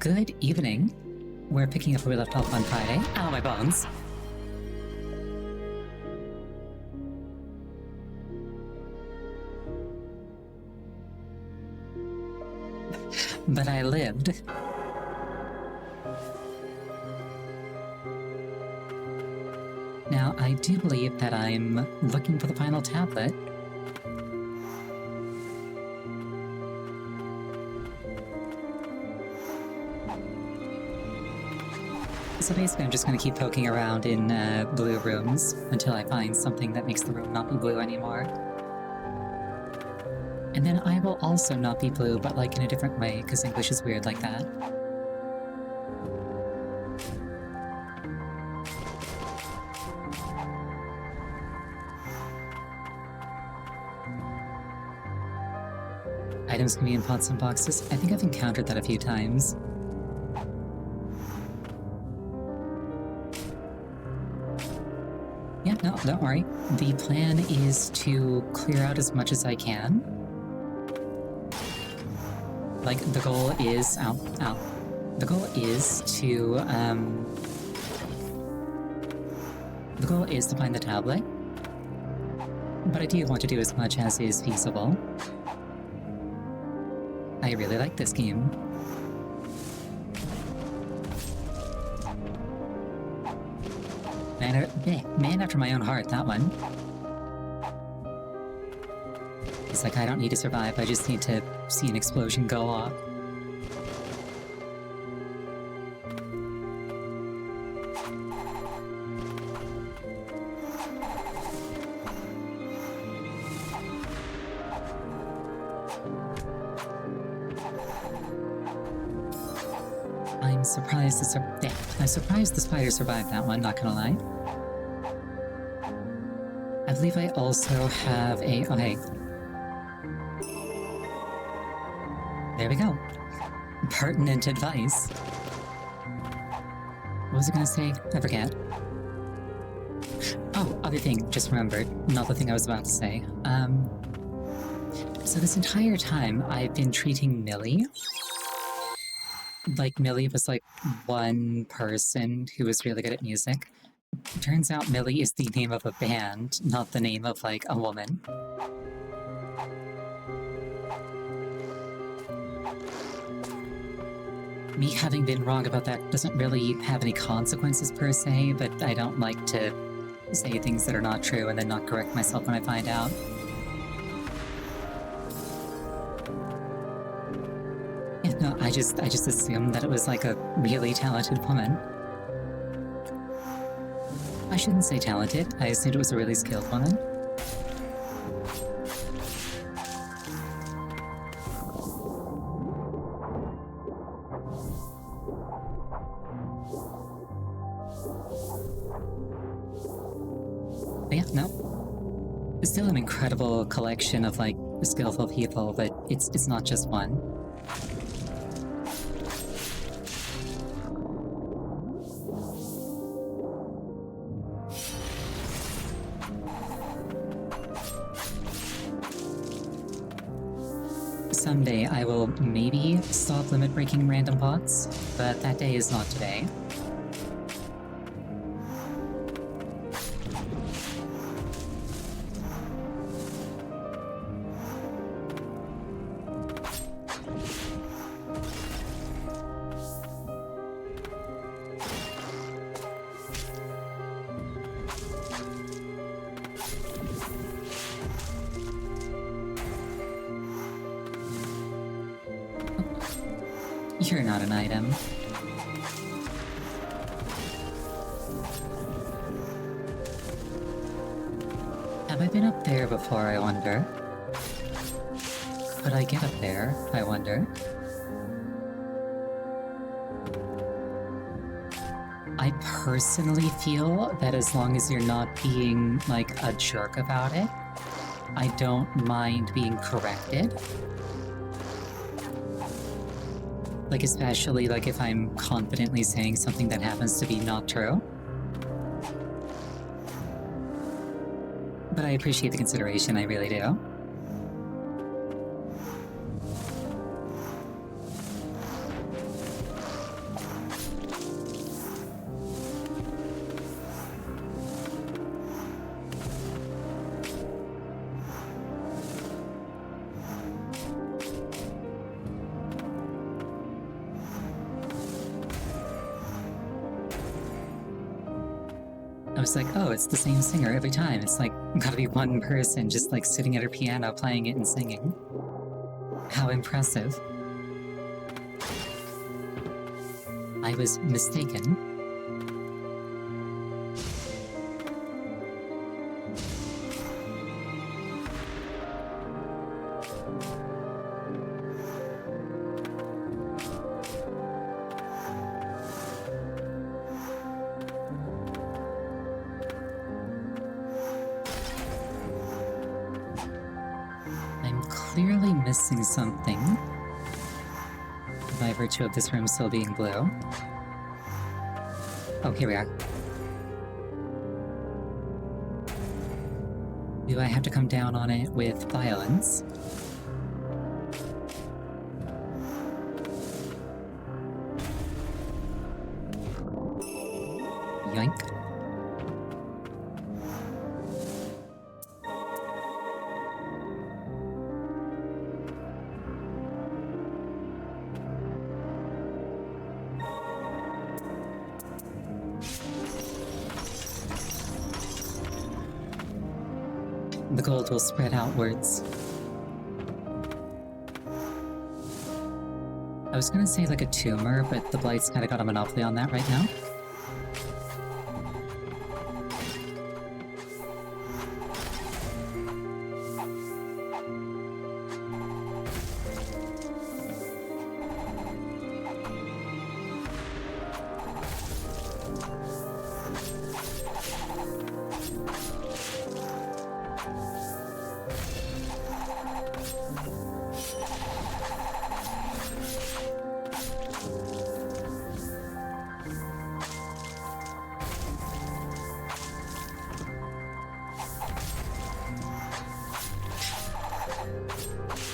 Good evening. We're picking up where we left off on Friday. Ow, my bones. But I lived. Now, I do believe that I'm looking for the final tablet. So basically, I'm just going to keep poking around in blue rooms until I find something that makes the room not be blue anymore. And then I will also not be blue, but like in a different way, because English is weird like that. Items can be in pots and boxes. I think I've encountered that a few times. Yeah, no, don't worry. The plan is to clear out as much as I can. Like, the goal is... Ow, ow. The goal is to, The goal is to find the tablet. But I do want to do as much as is feasible. I really like this game. Man after my own heart, that one. It's like, I don't need to survive, I just need to see an explosion go off. I'm surprised the spider survived that one, not gonna lie. I believe I also have a... Oh, hey. There we go. Pertinent advice. What was I gonna say? I forget. Oh, other thing, just remembered. Not the thing I was about to say. So this entire time, I've been treating Millie like Millie was like one person who was really good at music. Turns out Millie is the name of a band, not the name of, like, a woman. Me having been wrong about that doesn't really have any consequences per se, but I don't like to say things that are not true and then not correct myself when I find out. Yeah, no, I just assumed that it was, like, a really talented woman. I shouldn't say talented, I assumed it was a really skilled woman. But yeah, no. It's still an incredible collection of, like, skillful people, but it's not just one. Someday I will maybe stop limit breaking random pots, but that day is not today. You're not an item. Have I been up there before, I wonder? Could I get up there, I wonder? I personally feel that as long as you're not being, like, a jerk about it, I don't mind being corrected. Like, especially, like, if I'm confidently saying something that happens to be not true. But I appreciate the consideration, I really do. I was like, oh, it's the same singer every time. It's like, gotta be one person just like sitting at her piano playing it and singing. How impressive. I was mistaken. Clearly missing something by virtue of this room still being blue. Oh, here we are. Do I have to come down on it with violence? Yoink. The gold will spread outwards. I was gonna say like a tumor, but the Blight's kinda got a monopoly on that right now.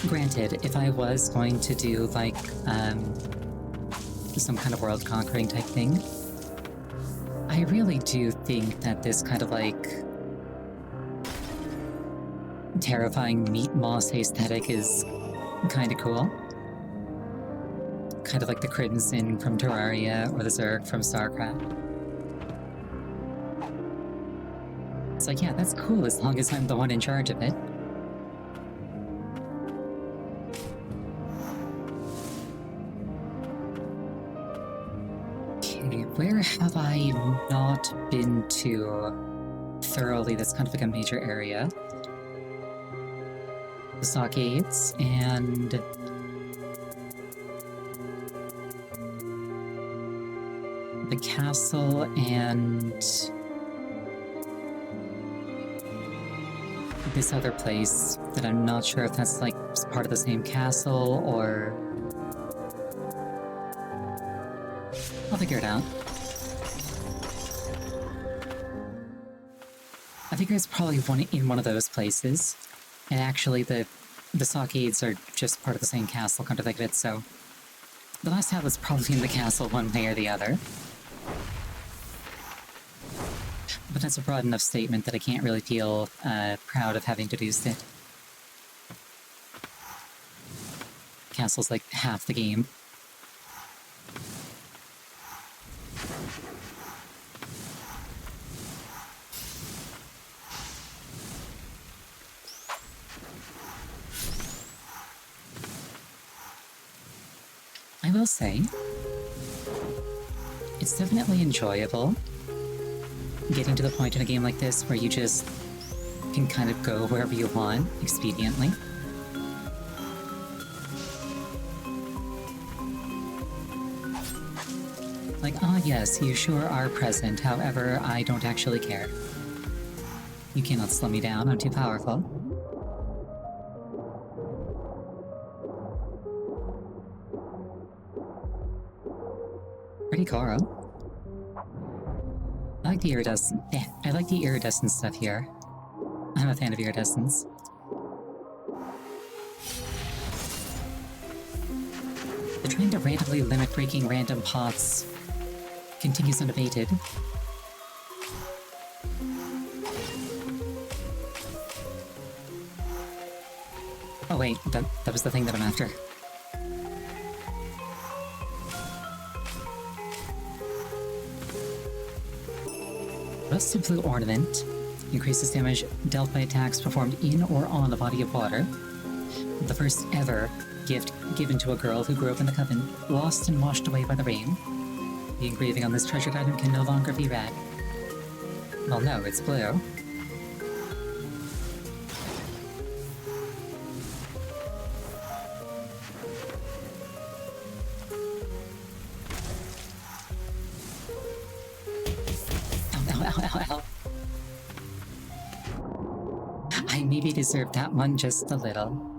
Granted, if I was going to do, like, some kind of world-conquering type thing, I really do think that this kind of, like, terrifying meat moss aesthetic is kinda cool. Kind of like the Crimson from Terraria, or the Zerg from StarCraft. It's like, yeah, that's cool as long as I'm the one in charge of it. Where have I not been to thoroughly? That's kind of like a major area. The stockades and the castle and this other place that I'm not sure if that's like part of the same castle or... I'll figure it out. I figure it's probably in one of those places. And actually the stockades are just part of the same castle, come to think of it, so... The last tablet's probably in the castle one way or the other. But that's a broad enough statement that I can't really feel proud of having deduced it. Castle's like half the game. I will say, it's definitely enjoyable getting to the point in a game like this where you just can kind of go wherever you want expediently. Like, ah yes, you sure are present, however, I don't actually care. You cannot slow me down, I'm too powerful. Pretty Coro. I like the iridescent. I like the iridescent stuff here. I'm a fan of iridescence. The trend to randomly limit breaking random pots continues unabated. Oh wait, that was the thing that I'm after. Rusted Blue Ornament. Increases damage dealt by attacks performed in or on a body of water. The first ever gift given to a girl who grew up in the Coven, lost and washed away by the rain. The engraving on this treasured item can no longer be read. Well, no, it's blue. Ow. I maybe deserved that one just a little.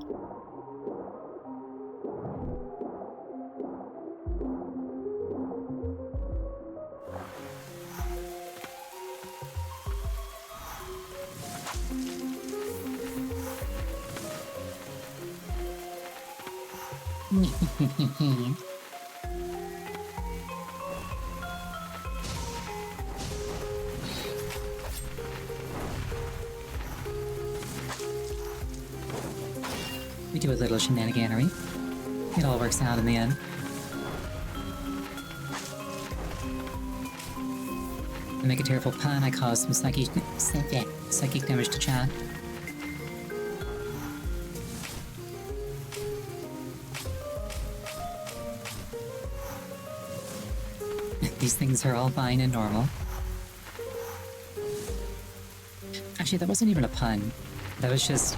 We do a little shenaniganery. It all works out in the end. I make a terrible pun, I cause some psychic damage to chat. These things are all fine and normal. Actually, that wasn't even a pun. That was just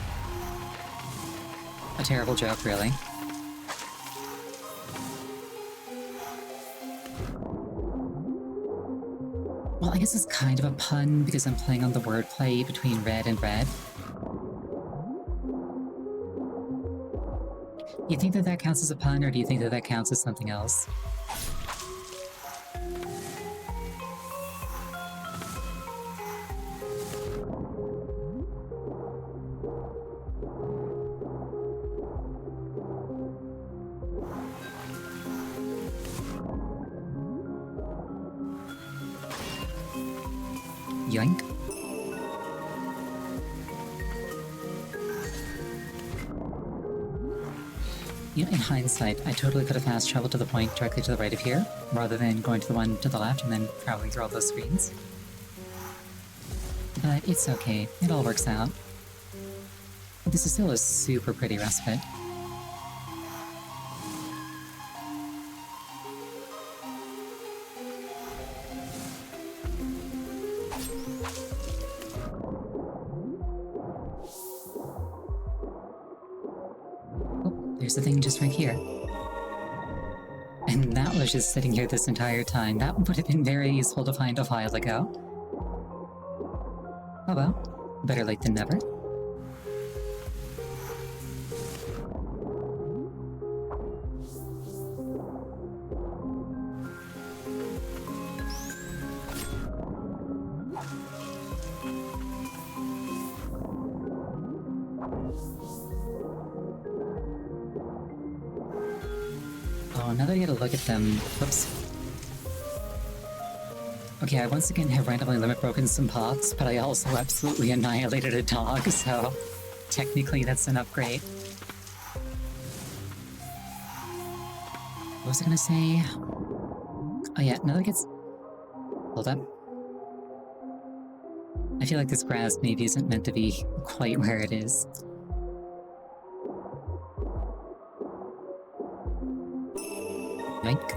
a terrible joke, really. Well, I guess it's kind of a pun because I'm playing on the wordplay between red and red. You think that that counts as a pun, or do you think that that counts as something else? Yoink. You know, in hindsight, I totally could have fast traveled to the point directly to the right of here, rather than going to the one to the left and then traveling through all those screens. But it's okay, it all works out. This is still a super pretty respite. There's a thing just right here. And that was just sitting here this entire time. That would have been very useful to find a while ago. Oh well, better late than never. Oh, now that I get a look at them... Whoops. Okay, I once again have randomly limit broken some pots, but I also absolutely annihilated a dog, so... technically that's an upgrade. What was I gonna say? Oh yeah, now that it gets... Hold up. I feel like this grass maybe isn't meant to be quite where it is. Yoink.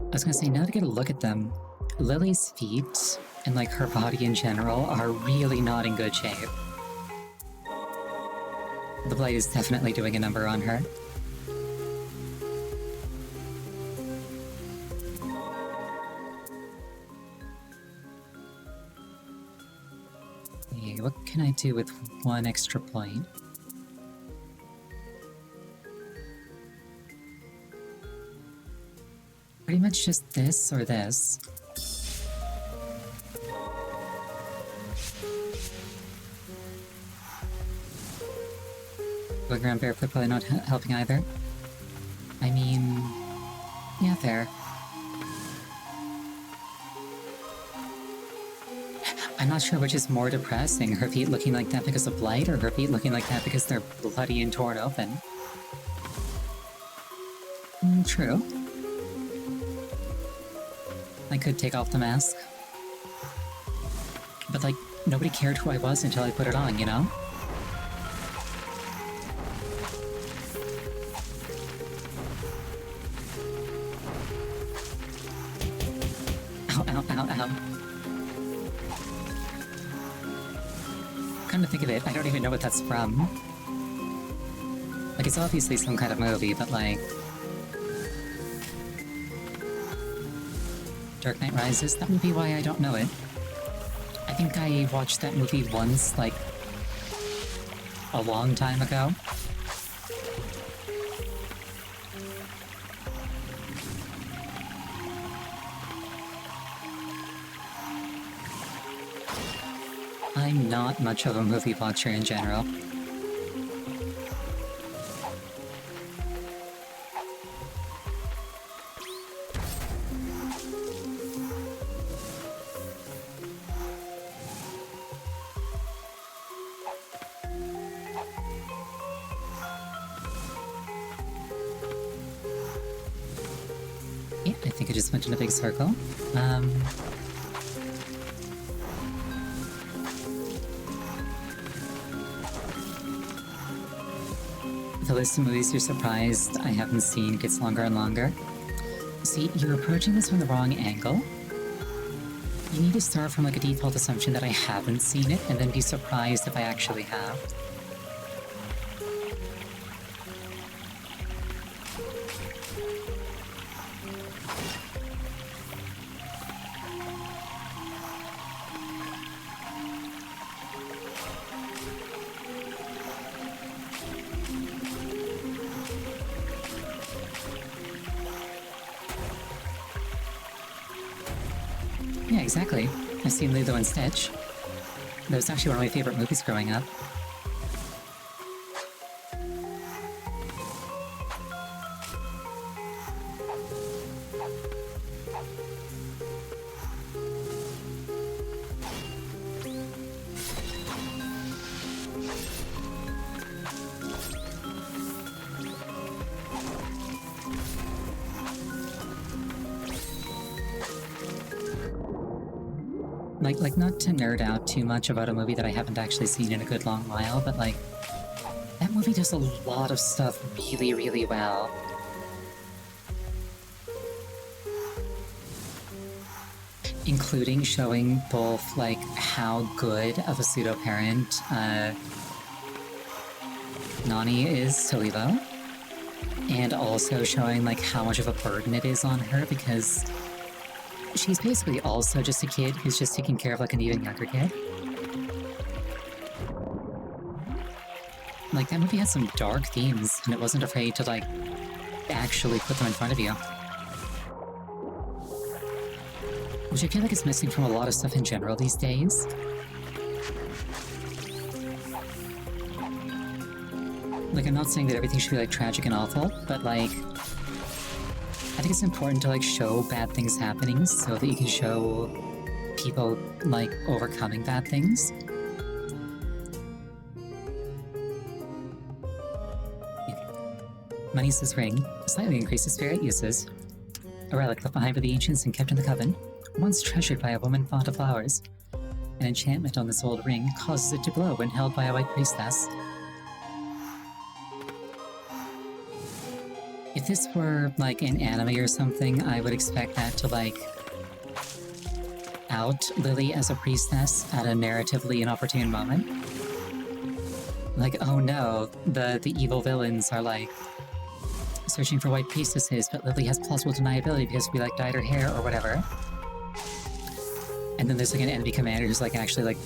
I was gonna say, now to get a look at them, Lily's feet, and like her body in general, are really not in good shape. The blight is definitely doing a number on her. Okay, what can I do with one extra point? Pretty much just this or this. Going around barefoot probably not helping either. I mean... yeah, fair. I'm not sure which is more depressing, her feet looking like that because of blight, or her feet looking like that because they're bloody and torn open. True. I could take off the mask. But, like, nobody cared who I was until I put it on, you know? Ow, ow, ow, ow. Come to think of it, I don't even know what that's from. Like, it's obviously some kind of movie, but like... Dark Knight Rises, that would be why I don't know it. I think I watched that movie once, like, a long time ago. I'm not much of a movie watcher in general. Yeah, I think I just went in a big circle. The list of movies you're surprised I haven't seen gets longer and longer. See, you're approaching this from the wrong angle. You need to start from like a default assumption that I haven't seen it, and then be surprised if I actually have. Yeah, exactly. I've seen Lilo and Stitch. That was actually one of my favorite movies growing up. Like, not to nerd out too much about a movie that I haven't actually seen in a good long while, but like, that movie does a lot of stuff really, really well. Including showing both, like, how good of a pseudo-parent, Nani is to Lilo, and also showing, like, how much of a burden it is on her, because she's basically also just a kid who's just taking care of, like, an even younger kid. Like, that movie had some dark themes, and it wasn't afraid to, like, actually put them in front of you. Which I feel like is missing from a lot of stuff in general these days. Like, I'm not saying that everything should be, like, tragic and awful, but, like, I think it's important to, like, show bad things happening so that you can show people, like, overcoming bad things. Manisa's ring slightly increases spirit uses. A relic left behind by the ancients and kept in the coven, once treasured by a woman fond of flowers. An enchantment on this old ring causes it to glow when held by a white priestess. If this were, like, an anime or something, I would expect that to, like, out Lily as a priestess at a narratively inopportune moment. Like, oh no, the evil villains are, like, searching for white priestesses, but Lily has plausible deniability because we, like, dyed her hair or whatever. And then there's, like, an enemy commander who's, like, actually, like,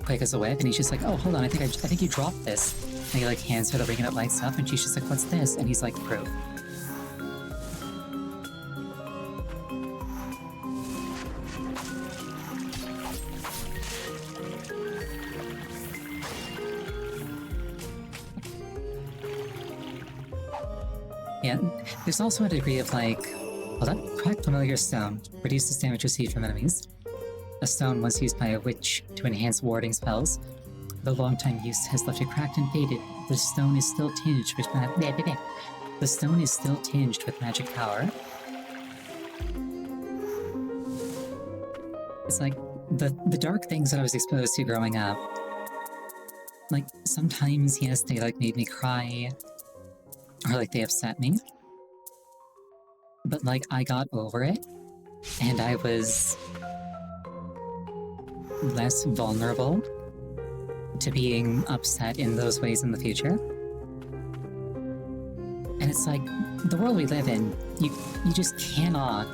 quick as a whip, and he's just like, oh, hold on, I think you dropped this. And he, like, hands her the ring and it lights up, and she's just like, what's this? And he's like, proof. Yeah, there's also a degree of, like, well, that cracked familiar stone reduces damage received from enemies. A stone once used by a witch to enhance warding spells. The long-time use has left it cracked and faded. The stone is still tinged with magic power. It's like, the dark things that I was exposed to growing up, like, sometimes, yes, they, like, made me cry, or, like, they upset me. But, like, I got over it, and I was less vulnerable to being upset in those ways in the future. And it's like, the world we live in, you just cannot...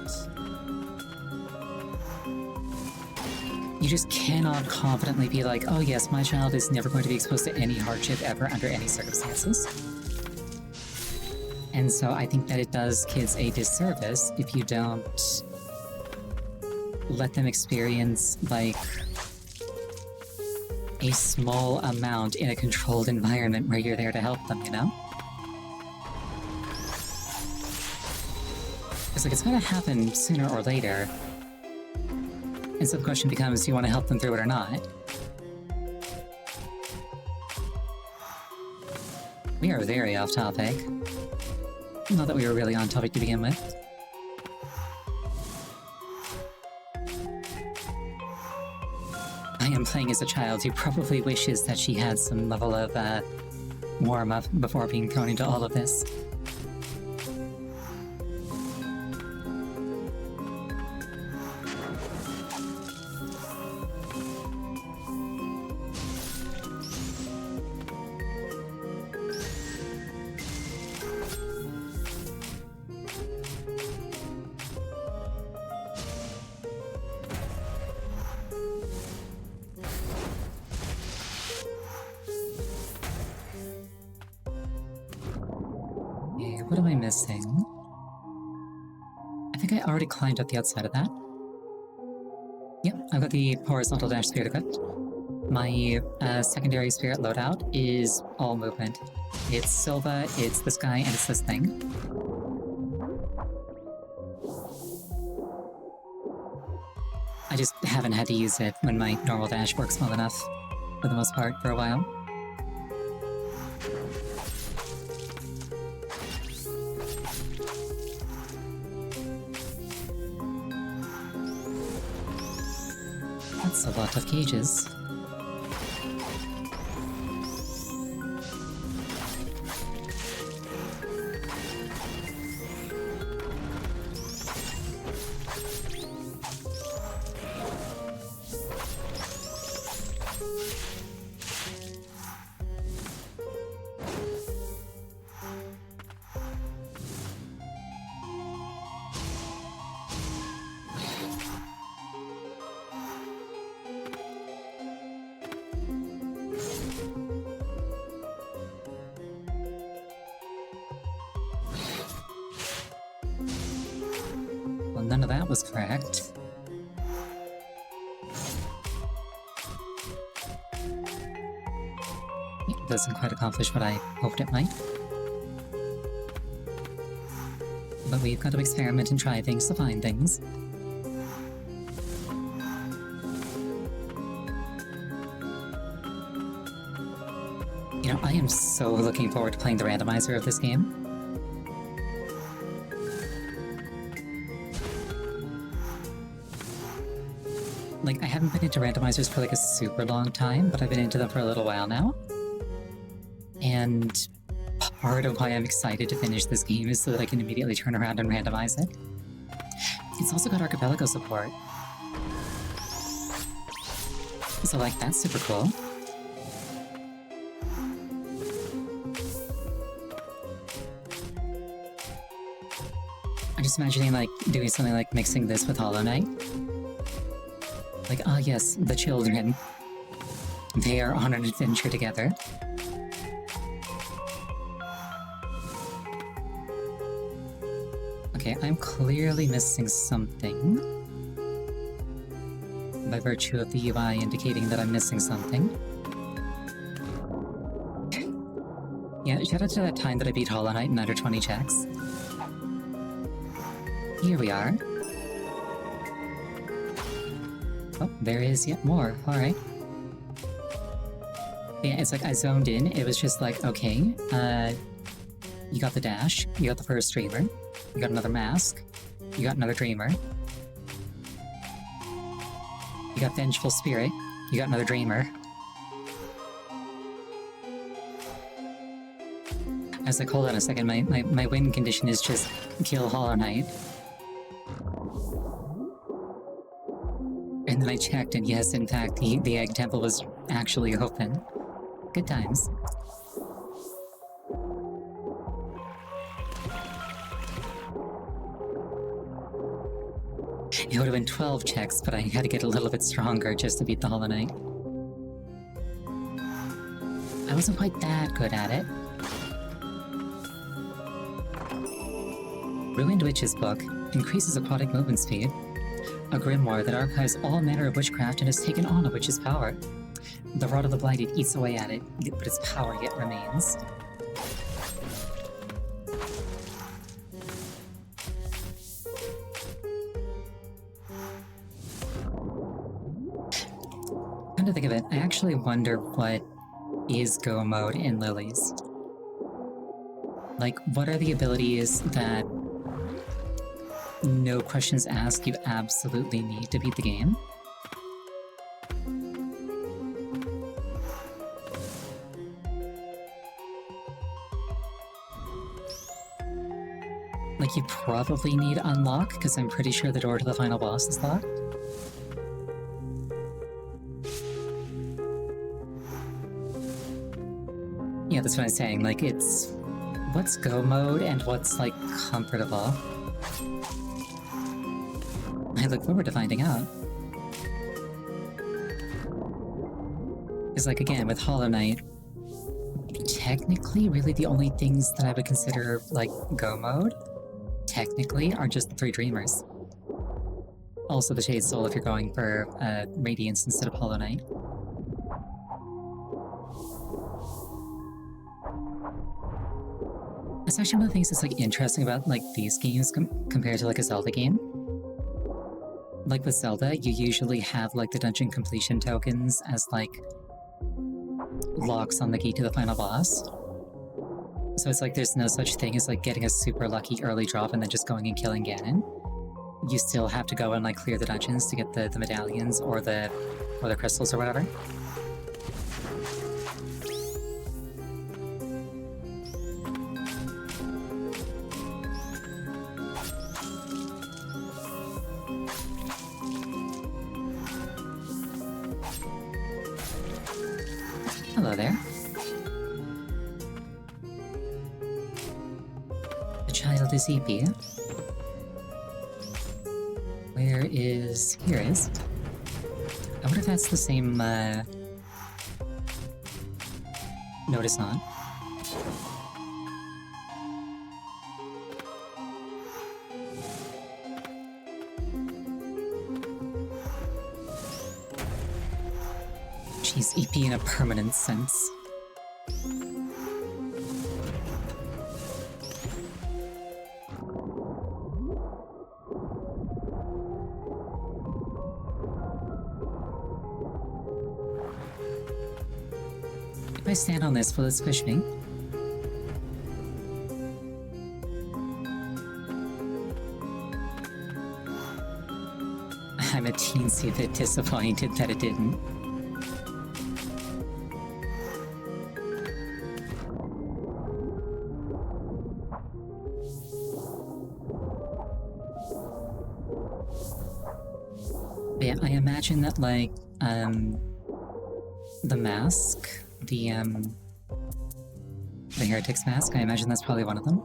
You just cannot confidently be like, oh yes, my child is never going to be exposed to any hardship ever under any circumstances. And so I think that it does kids a disservice if you don't let them experience, like, a small amount in a controlled environment where you're there to help them, you know? It's like, it's gonna happen sooner or later. And so the question becomes, do you want to help them through it or not? We are very off topic. Not that we were really on topic to begin with. I am playing as a child who probably wishes that she had some level of warm-up before being thrown into all of this. What am I missing? I think I already climbed up the outside of that. Yep, I've got the horizontal dash spirit equipped. My secondary spirit loadout is all movement. It's Silva, it's this guy, and it's this thing. I just haven't had to use it when my normal dash works well enough, for the most part, for a while. That's a lot of cages. Well, none of that was correct. It doesn't quite accomplish what I hoped it might. But we've got to experiment and try things to find things. You know, I am so looking forward to playing the randomizer of this game. Like, I haven't been into randomizers for like a super long time, but I've been into them for a little while now. And part of why I'm excited to finish this game is so that I can immediately turn around and randomize it. It's also got Archipelago support. So, like, that's super cool. I'm just imagining, like, doing something like mixing this with Hollow Knight. Like, ah yes, the children. They are on an adventure together. Okay, I'm clearly missing something. By virtue of the UI indicating that I'm missing something. Yeah, shout out to that time that I beat Hollow Knight in under 20 checks. Here we are. Oh, there is yet more. Alright. Yeah, it's like I zoned in. It was just like, okay, you got the dash, you got the first streamer, you got another mask, you got another dreamer. You got Vengeful Spirit. You got another Dreamer. I was like, hold on a second, my win condition is just kill Hollow Knight. And then I checked, and yes, in fact, the Egg Temple was actually open. Good times. It would have been 12 checks, but I had to get a little bit stronger just to beat the Hollow Knight. I wasn't quite that good at it. Ruined Witch's Book increases aquatic movement speed. A grimoire that archives all manner of witchcraft and has taken on a witch's power. The Rod of the Blighted eats away at it, but its power yet remains. Come to think of it, I actually wonder what is Go mode in Lilies. Like, what are the abilities that, no questions asked, you absolutely need to beat the game? Like, you probably need Unlock, because I'm pretty sure the door to the final boss is locked. Yeah, that's what I'm saying, like, it's... what's Go mode and what's, like, comfortable? I look forward to finding out. Because, like, again, with Hollow Knight, technically, really the only things that I would consider, like, Go mode, technically, are just the 3 Dreamers. Also the Shade Soul if you're going for Radiance instead of Hollow Knight. That's actually one of the things that's, like, interesting about, like, these games compared to, like, a Zelda game. Like with Zelda, you usually have, like, the dungeon completion tokens as, like, locks on the gate to the final boss. So it's like there's no such thing as, like, getting a super lucky early drop and then just going and killing Ganon. You still have to go and, like, clear the dungeons to get the medallions or the crystals or whatever. Hello there. The child is EP. Where is... here is. I wonder if that's the same, No, it is not. She's EP in a permanent sense. If I stand on this, will it squish me? I'm a teensy bit disappointed that it didn't. Yeah, I imagine that, like, the mask, the Heretic's mask, I imagine that's probably one of them.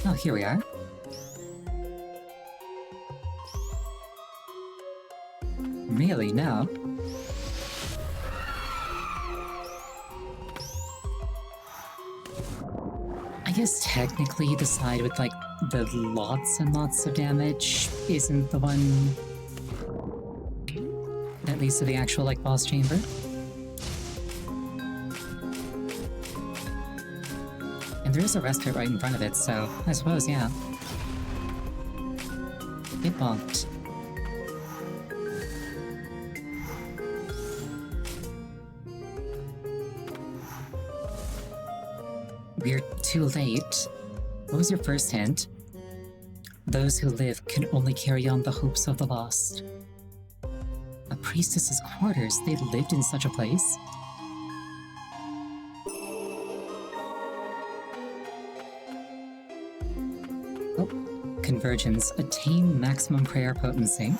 Oh, here we are. Really, no? I guess technically the side with, like, the lots and lots of damage isn't the one that leads to the actual, like, boss chamber. And there is a respite right in front of it, so I suppose, yeah. Get bonked. We're too late. What was your first hint? Those who live can only carry on the hopes of the lost. A priestess's quarters? They lived in such a place? Oh, convergence. Attain maximum prayer potency.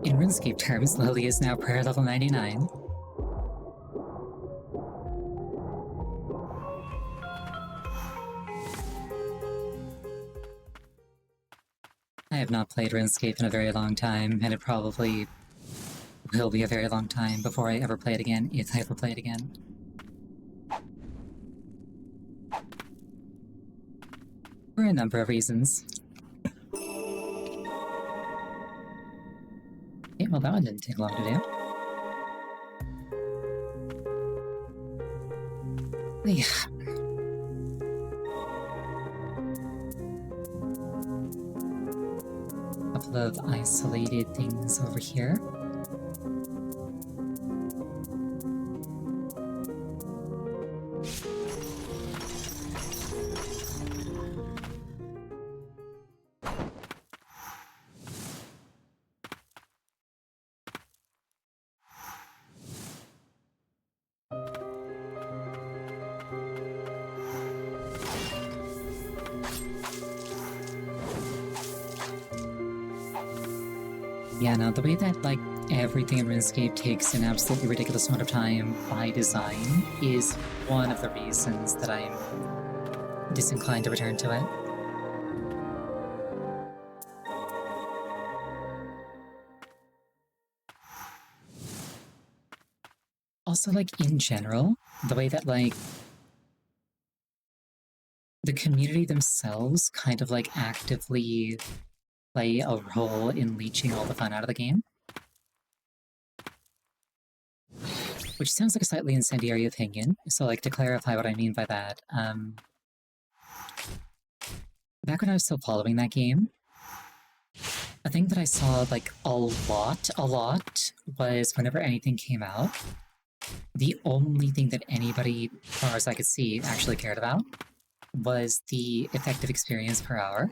In RuneScape terms, Lily is now prayer level 99. I have not played RuneScape in a very long time, and it probably will be a very long time before I ever play it again, if I ever play it again. For a number of reasons. Okay, well that one didn't take long to do. Yeah. Couple of isolated things over here. Yeah, no, the way that, like, everything in RuneScape takes an absolutely ridiculous amount of time by design is one of the reasons that I'm disinclined to return to it. Also, like, in general, the way that, like, the community themselves kind of, like, actively play a role in leeching all the fun out of the game. Which sounds like a slightly incendiary opinion, so, like, to clarify what I mean by that, back when I was still following that game, a thing that I saw, like, a lot, was whenever anything came out, the only thing that anybody, as far as I could see, actually cared about was the effective experience per hour.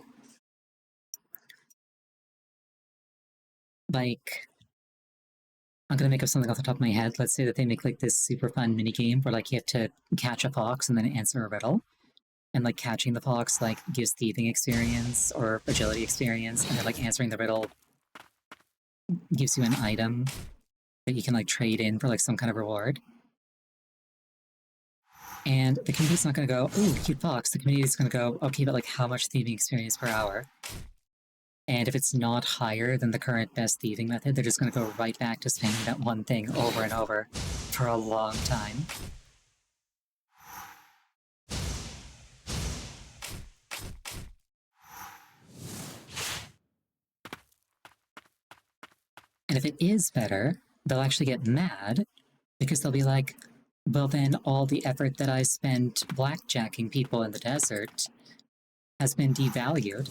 Like, I'm gonna make up something off the top of my head. Let's say that they make, like, this super fun minigame where, like, you have to catch a fox and then answer a riddle. And, like, catching the fox, like, gives thieving experience or agility experience, and then, like, answering the riddle gives you an item that you can, like, trade in for, like, some kind of reward. And the community's not gonna go, ooh, cute fox. The community's gonna go, okay, but, like, how much thieving experience per hour? And if it's not higher than the current best thieving method, they're just gonna go right back to spamming that one thing over and over for a long time. And if it is better, they'll actually get mad because they'll be like, well, then all the effort that I spent blackjacking people in the desert has been devalued.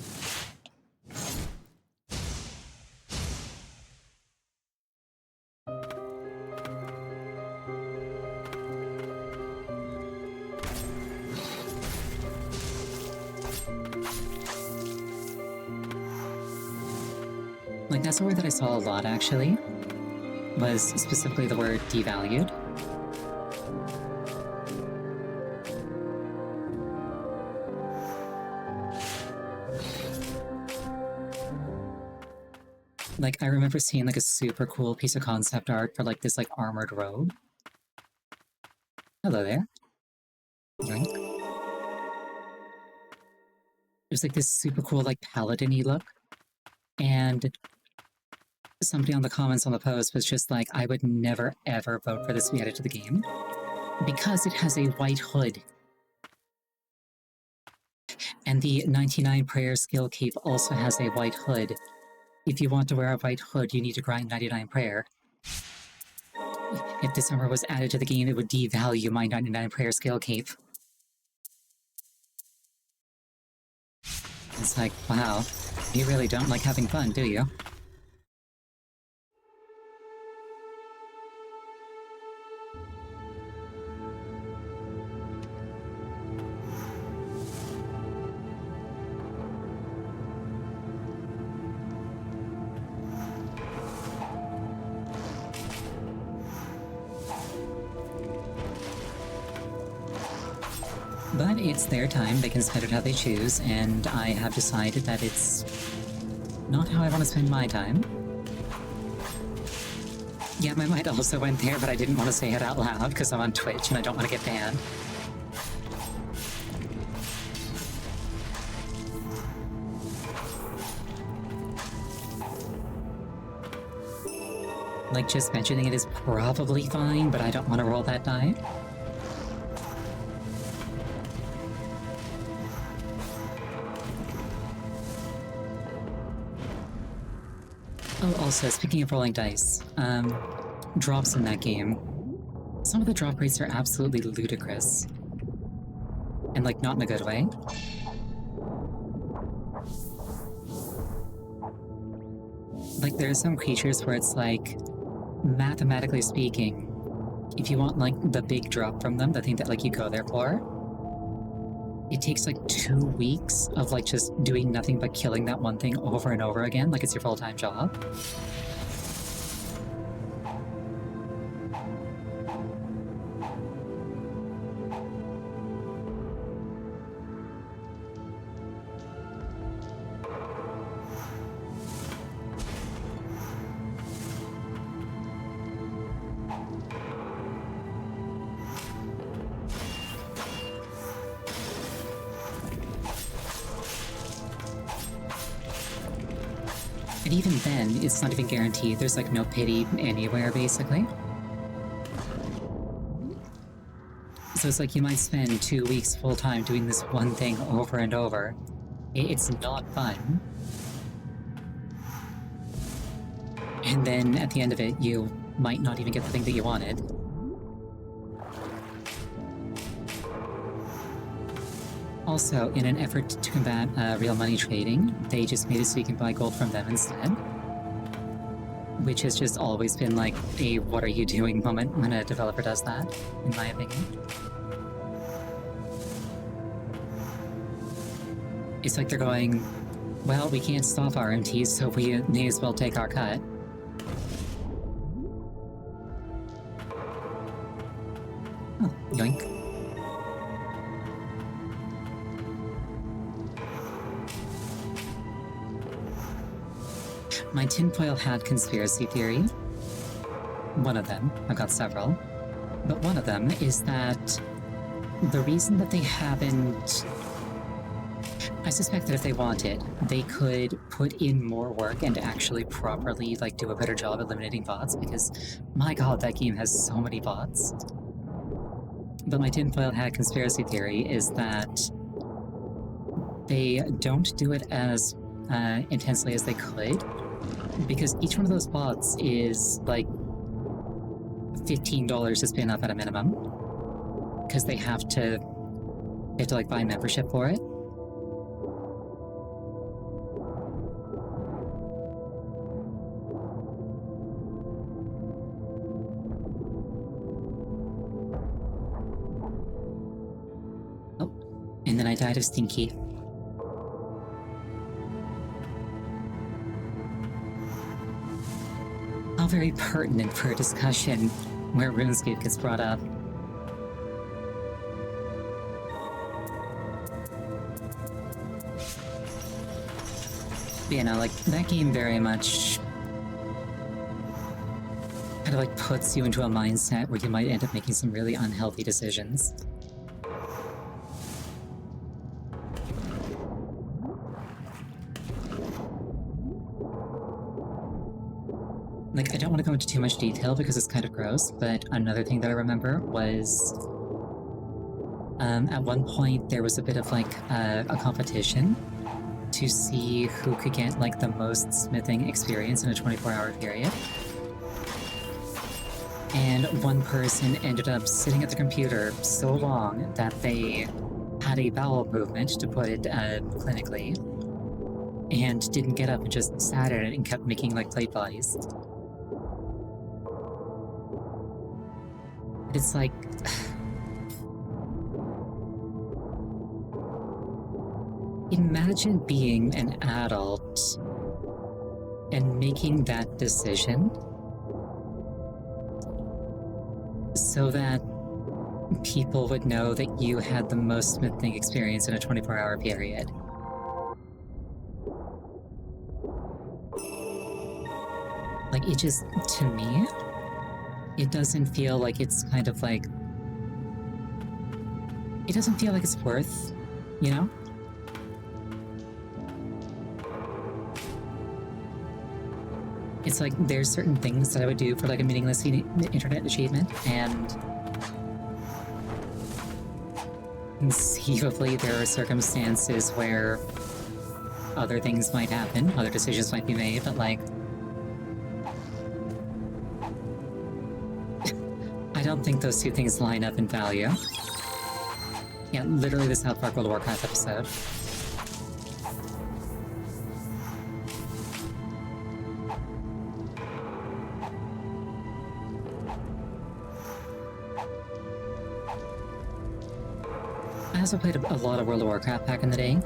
Like, that's a word that I saw a lot, actually, was specifically the word devalued. Like, I remember seeing, like, a super cool piece of concept art for, like, this, like, armored robe. Hello there. Yoink. It was, like, this super cool, like, paladin-y look. And somebody on the comments on the post was just like, I would never ever vote for this to be added to the game because it has a white hood. And the 99 prayer skill cape also has a white hood. If you want to wear a white hood, you need to grind 99 prayer. If this armor was added to the game, it would devalue my 99 prayer skill cape. It's like, wow, you really don't like having fun, do you? But it's their time, they can spend it how they choose, and I have decided that it's not how I want to spend my time. Yeah, my mind also went there, but I didn't want to say it out loud because I'm on Twitch and I don't want to get banned. Like, just mentioning it is probably fine, but I don't want to roll that die. Oh, also, speaking of rolling dice, drops in that game. Some of the drop rates are absolutely ludicrous. And, like, not in a good way. Like, there are some creatures where it's like, mathematically speaking, if you want, like, the big drop from them, the thing that, like, you go there for, it takes, like, 2 weeks of, like, just doing nothing but killing that one thing over and over again, like it's your full-time job. And even then, it's not even guaranteed. There's, like, no pity anywhere, basically. So it's like you might spend 2 weeks full-time doing this one thing over and over. It's not fun. And then at the end of it, you might not even get the thing that you wanted. Also, in an effort to combat real money trading, they just made it so you can buy gold from them instead. Which has just always been like a what are you doing moment when a developer does that, in my opinion. It's like they're going, well, we can't stop RMTs, so we may as well take our cut. Oh, yoink. My tinfoil hat conspiracy theory, one of them, I've got several, but one of them is that the reason that they haven't... I suspect that if they wanted, they could put in more work and actually properly, like, do a better job eliminating bots, because, my god, that game has so many bots. But my tinfoil hat conspiracy theory is that they don't do it as intensely as they could, because each one of those bots is, like, $15 to spin up at a minimum, because they have to, like, buy membership for it. Oh, and then I died of Stinky. How very pertinent for a discussion where RuneScape gets brought up. But, you know, like, that game very much kind of, like, puts you into a mindset where you might end up making some really unhealthy decisions. Like, I don't want to go into too much detail because it's kind of gross, but another thing that I remember was... at one point there was a bit of, like, a competition to see who could get, like, the most smithing experience in a 24-hour period. And one person ended up sitting at the computer so long that they had a bowel movement, to put it clinically, and didn't get up and just sat at it and kept making, like, plate bodies. It's like... Imagine being an adult and making that decision so that people would know that you had the most smithing experience in a 24-hour period. Like, it just, to me, it doesn't feel like it's kind of like... It doesn't feel like it's worth, you know? It's like, there's certain things that I would do for like a meaningless internet achievement, and conceivably there are circumstances where other things might happen, other decisions might be made, but like... I don't think those two things line up in value. Yeah, literally the South Park World of Warcraft episode. I also played a lot of World of Warcraft back in the day.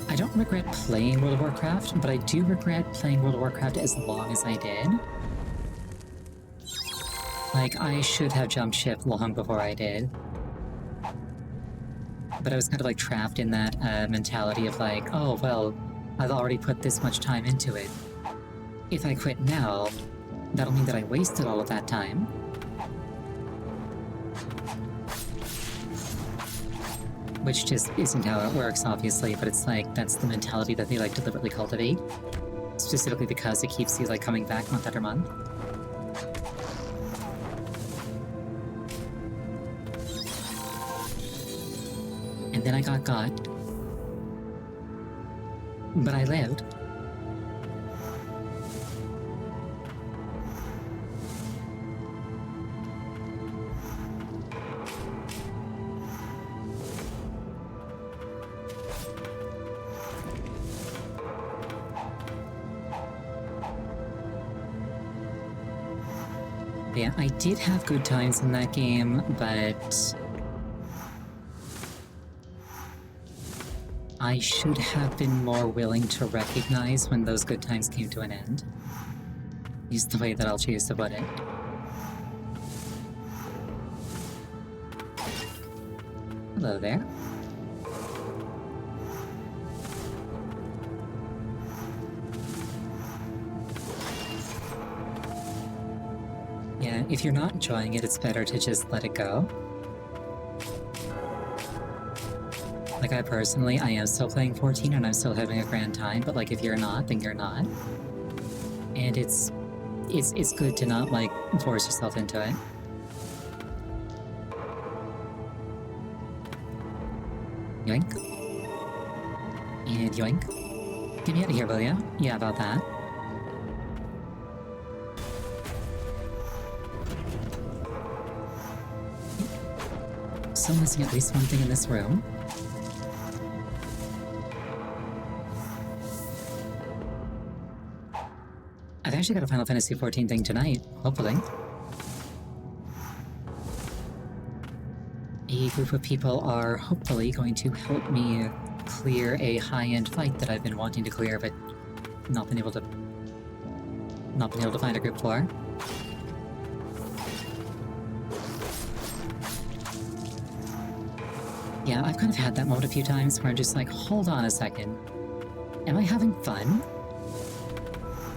I don't regret playing World of Warcraft, but I do regret playing World of Warcraft as long as I did. Like, I should have jumped ship long before I did. But I was kind of like trapped in that mentality of like, oh, well, I've already put this much time into it. If I quit now, that'll mean that I wasted all of that time. Which just isn't how it works, obviously, but it's like, that's the mentality that they like deliberately cultivate. Specifically because it keeps you like coming back month after month. And then I got got. But I lived. Yeah, I did have good times in that game, but I should have been more willing to recognize when those good times came to an end. Is the way that I'll choose to put it. Hello there. Yeah, if you're not enjoying it, it's better to just let it go. Like, I personally, I am still playing 14 and I'm still having a grand time, but like, if you're not, then you're not. And it's good to not, like, force yourself into it. Yoink. And yoink. Get me out of here, will ya? Yeah, about that. So I'm missing at least one thing in this room. I've actually got a Final Fantasy XIV thing tonight, hopefully. A group of people are hopefully going to help me clear a high-end fight that I've been wanting to clear, but not been able to find a group for. Yeah, I've kind of had that moment a few times where I'm just like, hold on a second. Am I having fun?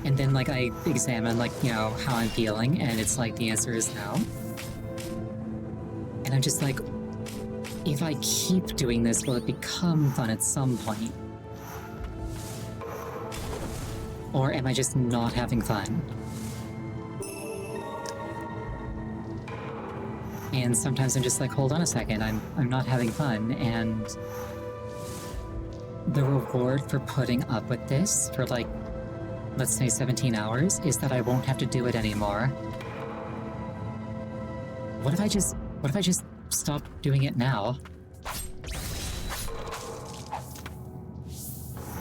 And then, like, I examine, like, you know, how I'm feeling, and it's like, the answer is no. And I'm just like, if I keep doing this, will it become fun at some point? Or am I just not having fun? And sometimes I'm just like, hold on a second, I'm not having fun, and the reward for putting up with this for, like, let's say 17 hours, is that I won't have to do it anymore. What if I just stop doing it now?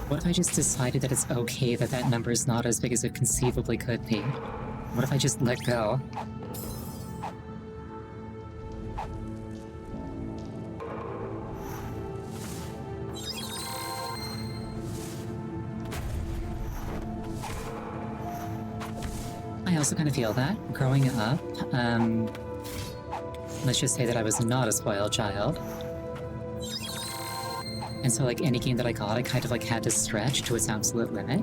What if I just decided that it's okay that that number is not as big as it conceivably could be? What if I just let go? I also kind of feel that growing up, Let's just say that I was not a spoiled child. And so, like, any game that I got, I kind of, like, had to stretch to its absolute limit.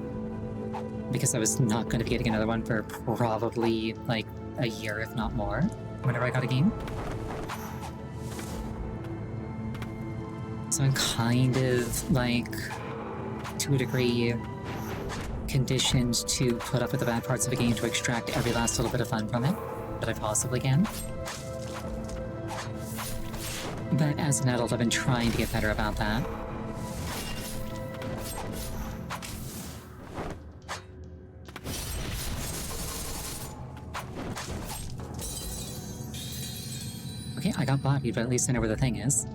Because I was not going to be getting another one for probably, like, a year, if not more, whenever I got a game. So I'm kind of, like, to a degree, conditioned to put up with the bad parts of a game to extract every last little bit of fun from it that I possibly can. But as an adult, I've been trying to get better about that. Okay, I got bodied, but at least I know where the thing is.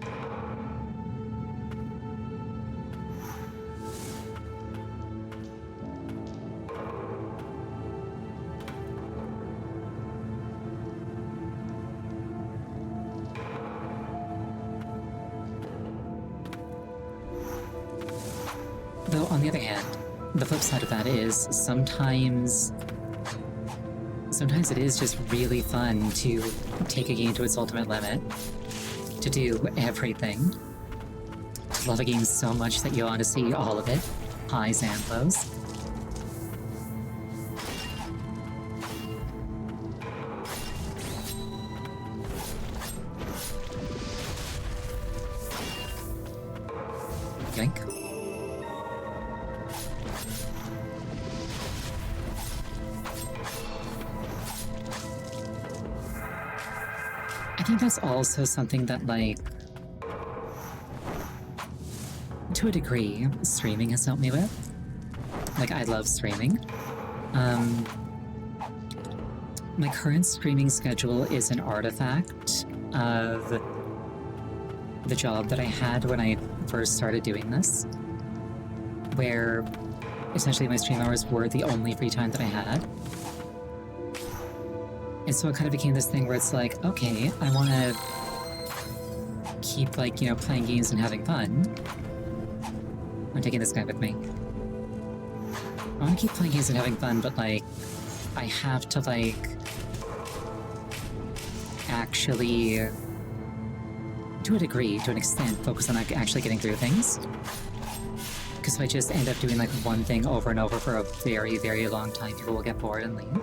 Though, on the other hand, the flip side of that is sometimes it is just really fun to take a game to its ultimate limit, to do everything, to love a game so much that you want to see all of it, highs and lows. Yoink. I think that's also something that, like, to a degree, streaming has helped me with. Like, I love streaming. My current streaming schedule is an artifact of the job that I had when I first started doing this, where essentially my stream hours were the only free time that I had. And so it kind of became this thing where it's like, okay, I want to keep, like, you know, playing games and having fun. I'm taking this guy with me. I want to keep playing games and having fun, but, like, I have to, like, actually, to a degree, to an extent, focus on, like, actually getting through things. Because if I just end up doing, like, one thing over and over for a very, very long time, people will get bored and leave.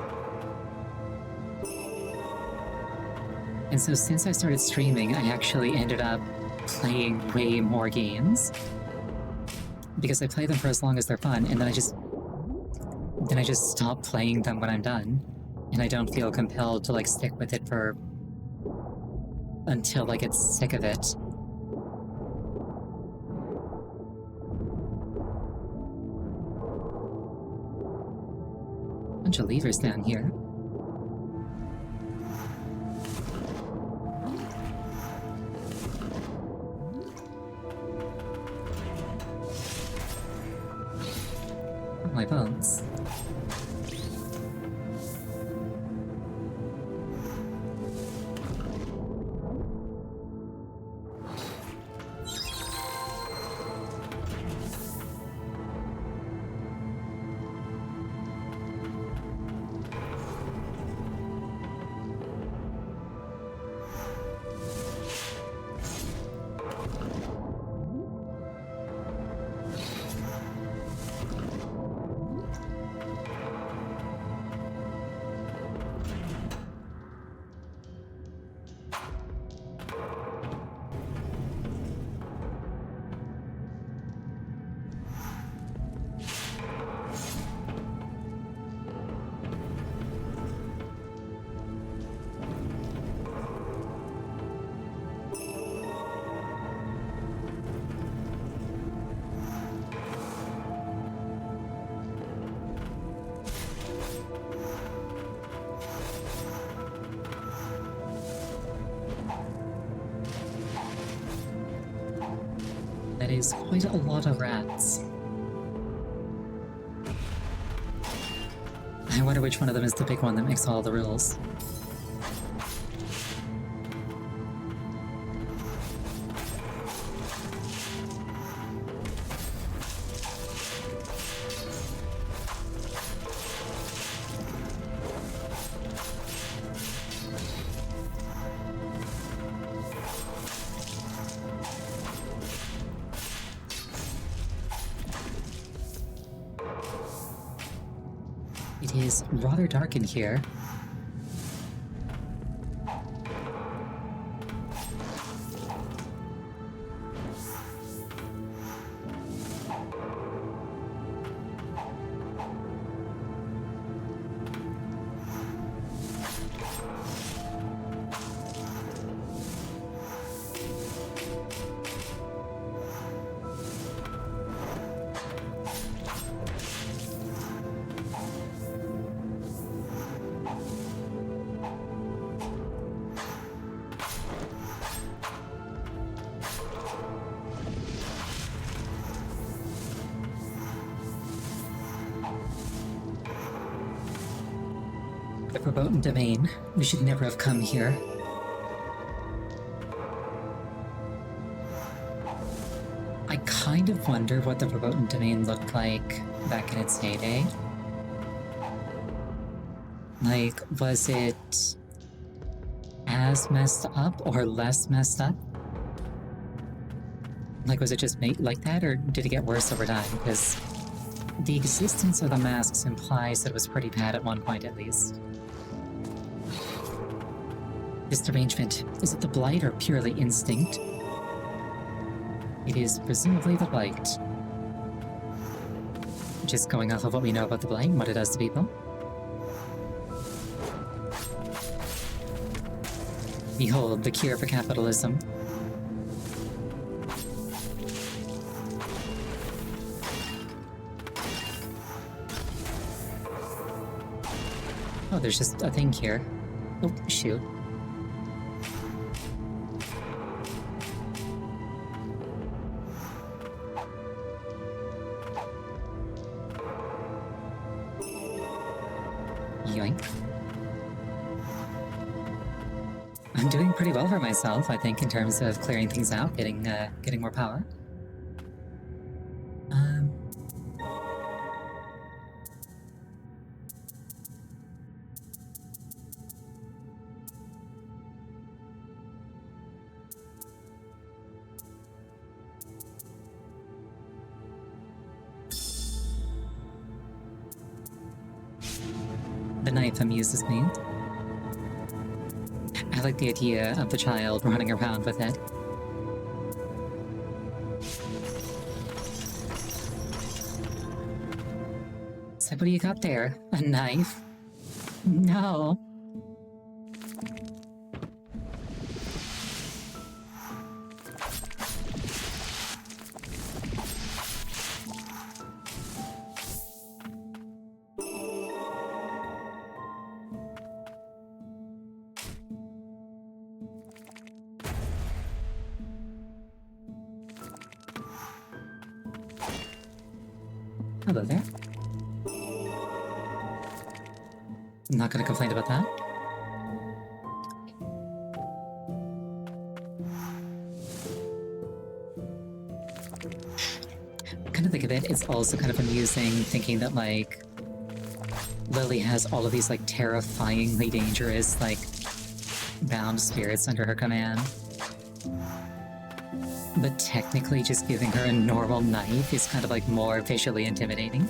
And so since I started streaming, I actually ended up playing way more games. Because I play them for as long as they're fun, and then I just stop playing them when I'm done. And I don't feel compelled to, like, stick with it for until I get sick of it. Bunch of levers down here. My bones. That is quite a lot of rats. I wonder which one of them is the big one that makes all the rules. It is rather dark in here. The verboten domain. We should never have come here. I kind of wonder what the verboten domain looked like back in its heyday. Like, was it as messed up or less messed up? Like, was it just made like that, or did it get worse over time? Because the existence of the masks implies that it was pretty bad at one point, at least. This derangement, is it the blight or purely instinct? It is presumably the blight. Just going off of what we know about the blight and what it does to people. Behold, the cure for capitalism. Oh, there's just a thing here. Oh, shoot. Yoink. I'm doing pretty well for myself, I think, in terms of clearing things out, getting more power. The knife amuses me. I like the idea of the child running around with it. So what do you got there? A knife? No. Hello there. I'm not gonna complain about that. Kind of think of it, it's also kind of amusing thinking that, like, Lily has all of these, like, terrifyingly dangerous, like, bound spirits under her command. But technically just giving her a normal knife is kind of, like, more visually intimidating.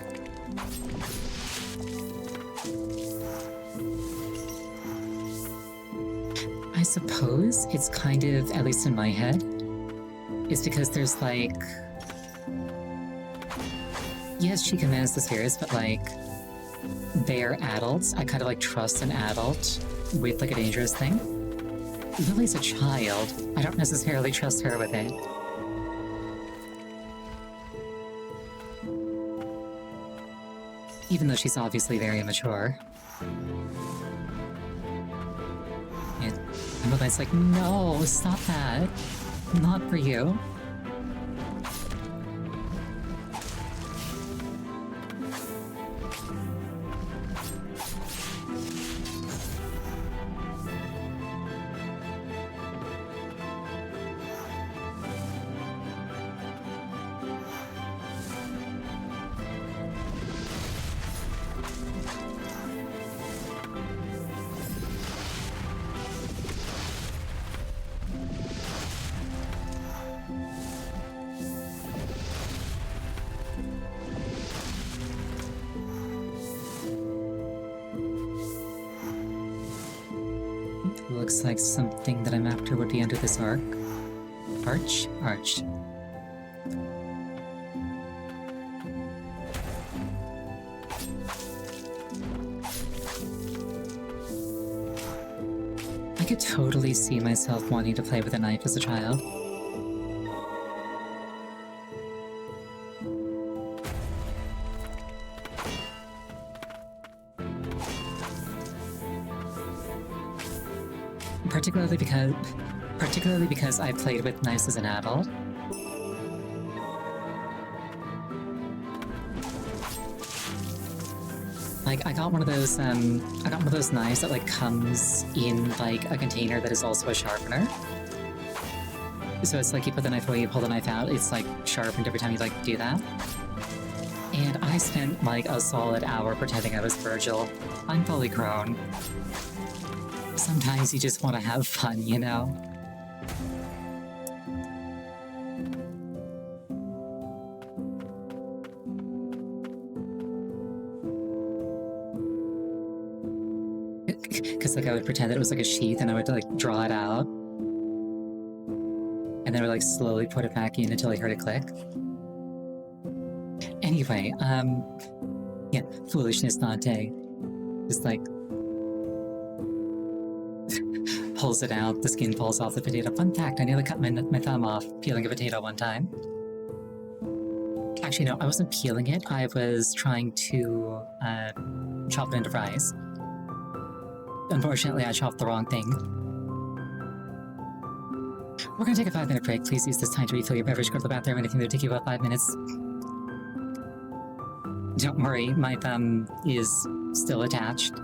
I suppose it's kind of, at least in my head, it's because there's, like... Yes, she commands the spirits, but, like, they're adults. I kind of, like, trust an adult with, like, a dangerous thing. Lily's a child. I don't necessarily trust her with it. Even though she's obviously very immature. And Emily's like, no, stop that. Not for you. looks like something that I'm after would be under this arch. Arch. I could totally see myself wanting to play with a knife as a child. Particularly because I played with knives as an adult. Like, I got one of those knives that, like, comes in, like, a container that is also a sharpener. So it's like, you put the knife away, you pull the knife out, it's, like, sharpened every time you, like, do that. And I spent, like, a solid hour pretending I was Virgil. I'm fully grown. Sometimes you just want to have fun, you know? Because, like, I would pretend that it was, like, a sheath, and I would, like, draw it out. And then I would, like, slowly put it back in until I heard it click. Anyway, yeah, foolishness, Dante. Just, like, pulls it out, the skin falls off the potato. Fun fact, I nearly cut my thumb off peeling a potato one time. Actually, no, I wasn't peeling it, I was trying to chop it into fries. Unfortunately, I chopped the wrong thing. We're gonna take a 5-minute break. Please use this time to refill your beverage, go to the bathroom, anything that'll take you about 5 minutes. Don't worry, my thumb is still attached.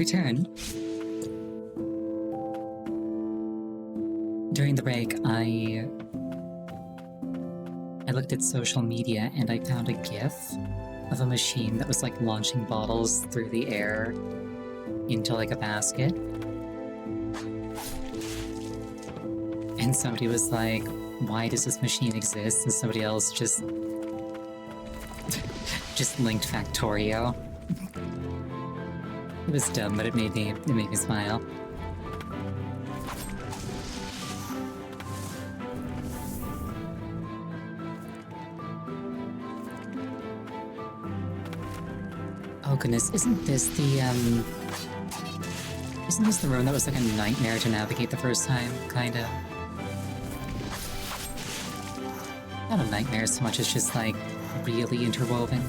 return. During the break, I looked at social media and I found a GIF of a machine that was like launching bottles through the air into like a basket. And somebody was like, why does this machine exist? And somebody else just linked Factorio. It was dumb, but it made me smile. Oh goodness, isn't this the room that was like a nightmare to navigate the first time, kinda? Not a nightmare so much as just like really interwoven.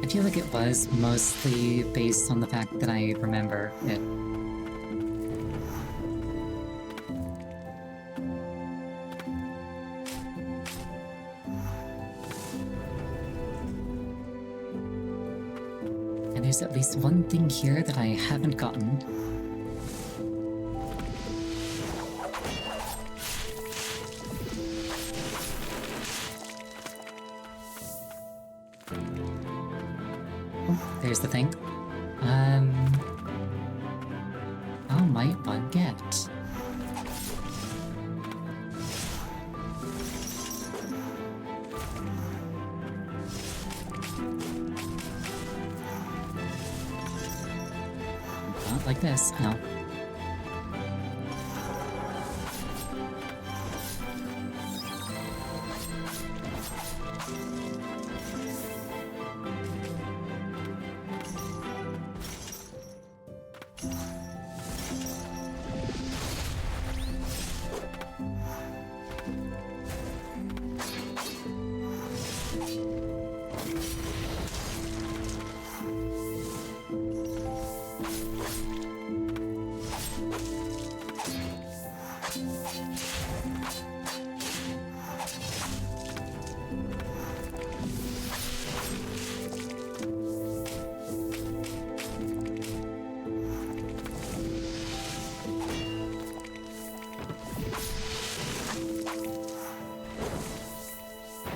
I feel like it was mostly based on the fact that I remember it. And there's at least one thing here that I haven't gotten. There's the thing. How might one get? Not like this, no.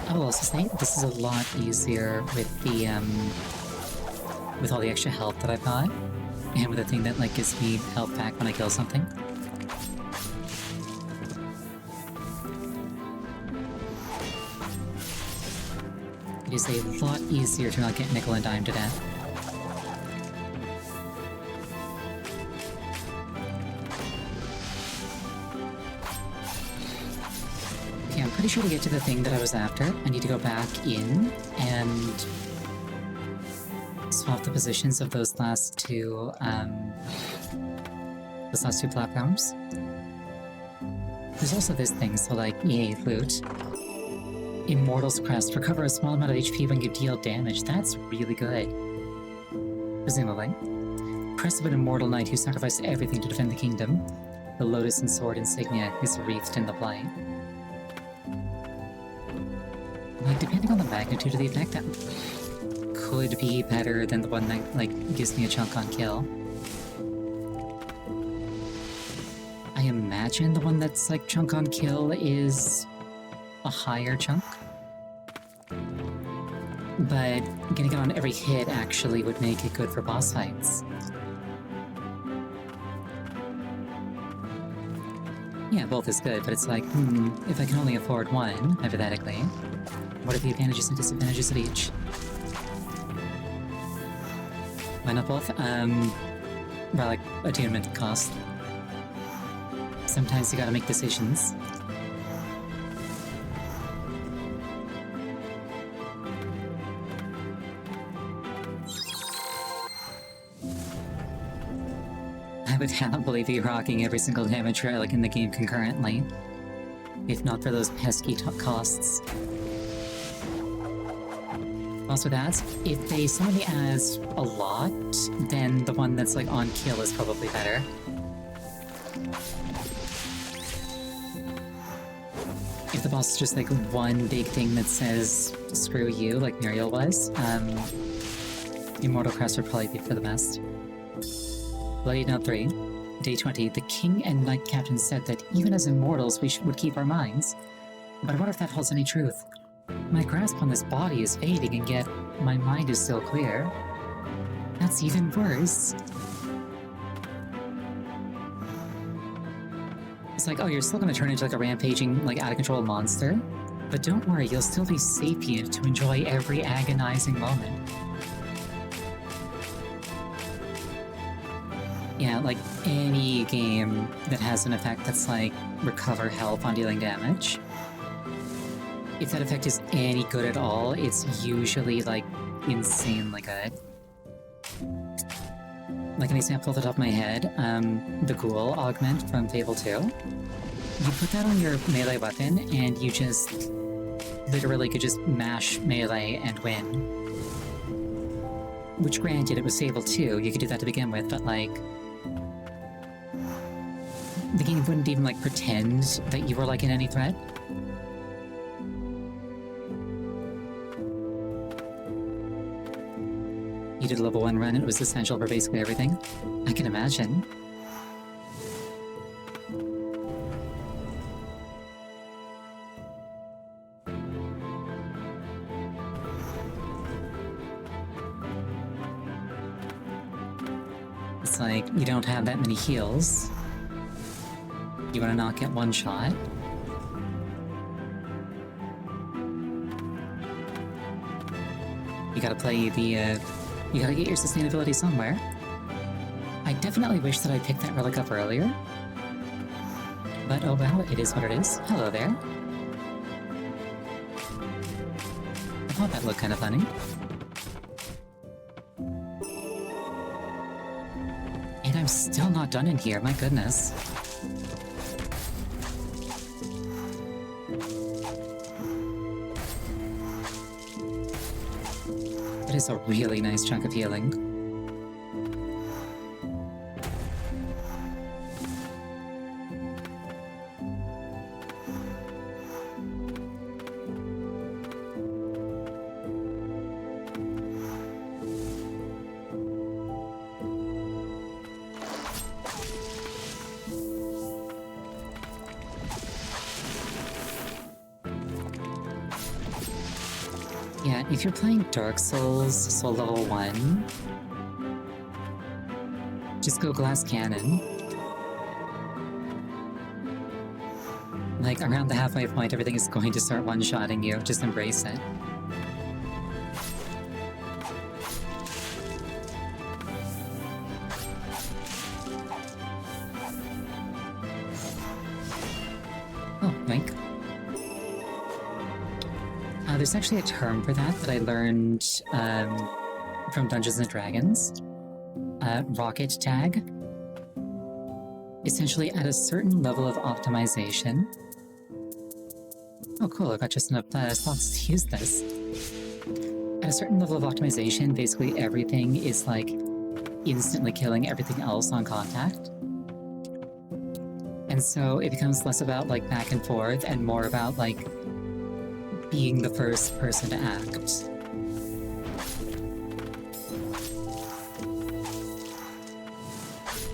I will also say this is a lot easier with the with all the extra health that I've got, and with the thing that like gives me health back when I kill something. It is a lot easier to not get nickel and dime to death. Okay, I'm pretty sure to get to the thing that I was after, I need to go back in and swap the positions of those last two platforms. There's also this thing, so like, yay, loot. Immortal's Crest. Recover a small amount of HP when you deal damage. That's really good. Presumably. Crest of an immortal knight who sacrificed everything to defend the kingdom. The lotus and sword insignia is wreathed in the blight. Like, depending on the magnitude of the effect, that could be better than the one that, like, gives me a chunk on kill. I imagine the one that's, like, chunk on kill is a higher chunk. But getting it on every hit actually would make it good for boss fights. Yeah, both is good, but it's like, if I can only afford one, hypothetically, what are the advantages and disadvantages of each? Why not both? Well, like, attunement cost. Sometimes you gotta make decisions. I would happily be rocking every single damage relic in the game concurrently, if not for those pesky costs. Also that, if they summon me as a lot, then the one that's like on kill is probably better. If the boss is just like one big thing that says screw you, like Muriel was, Immortal Crest would probably be for the best. Bloody Note 3, Day 20. The King and Knight Captain said that even as immortals we would keep our minds. But what if that holds any truth? My grasp on this body is fading, and yet my mind is still clear. That's even worse. It's like, oh, you're still gonna turn into like a rampaging, like out-of-control monster? But don't worry, you'll still be sapient to enjoy every agonizing moment. Yeah, like any game that has an effect that's like recover health on dealing damage. If that effect is any good at all, it's usually like insanely good. Like an example off the top of my head, the Ghoul augment from Fable 2. You put that on your melee weapon and you just literally could just mash melee and win. Which granted, it was Fable 2, you could do that to begin with, but like... the game wouldn't even like pretend that you were like in any threat. You did a level 1 run, it was essential for basically everything. I can imagine. It's like, you don't have that many heals. You wanna not get one shot? You gotta play the, you gotta get your sustainability somewhere. I definitely wish that I picked that relic up earlier. But oh well, it is what it is. Hello there. I thought that looked kind of funny. And I'm still not done in here, my goodness. That is a really nice chunk of healing. Yeah, if you're playing Dark Souls, Soul Level 1, just go Glass Cannon. Like, around the halfway point, everything is going to start one-shotting you. Just embrace it. Oh, yoink. There's actually a term for that I learned from Dungeons & Dragons. Rocket tag. Essentially, at a certain level of optimization... Oh cool, I've got just enough slots to use this. At a certain level of optimization, basically everything is like instantly killing everything else on contact. And so it becomes less about like back and forth and more about like being the first person to act.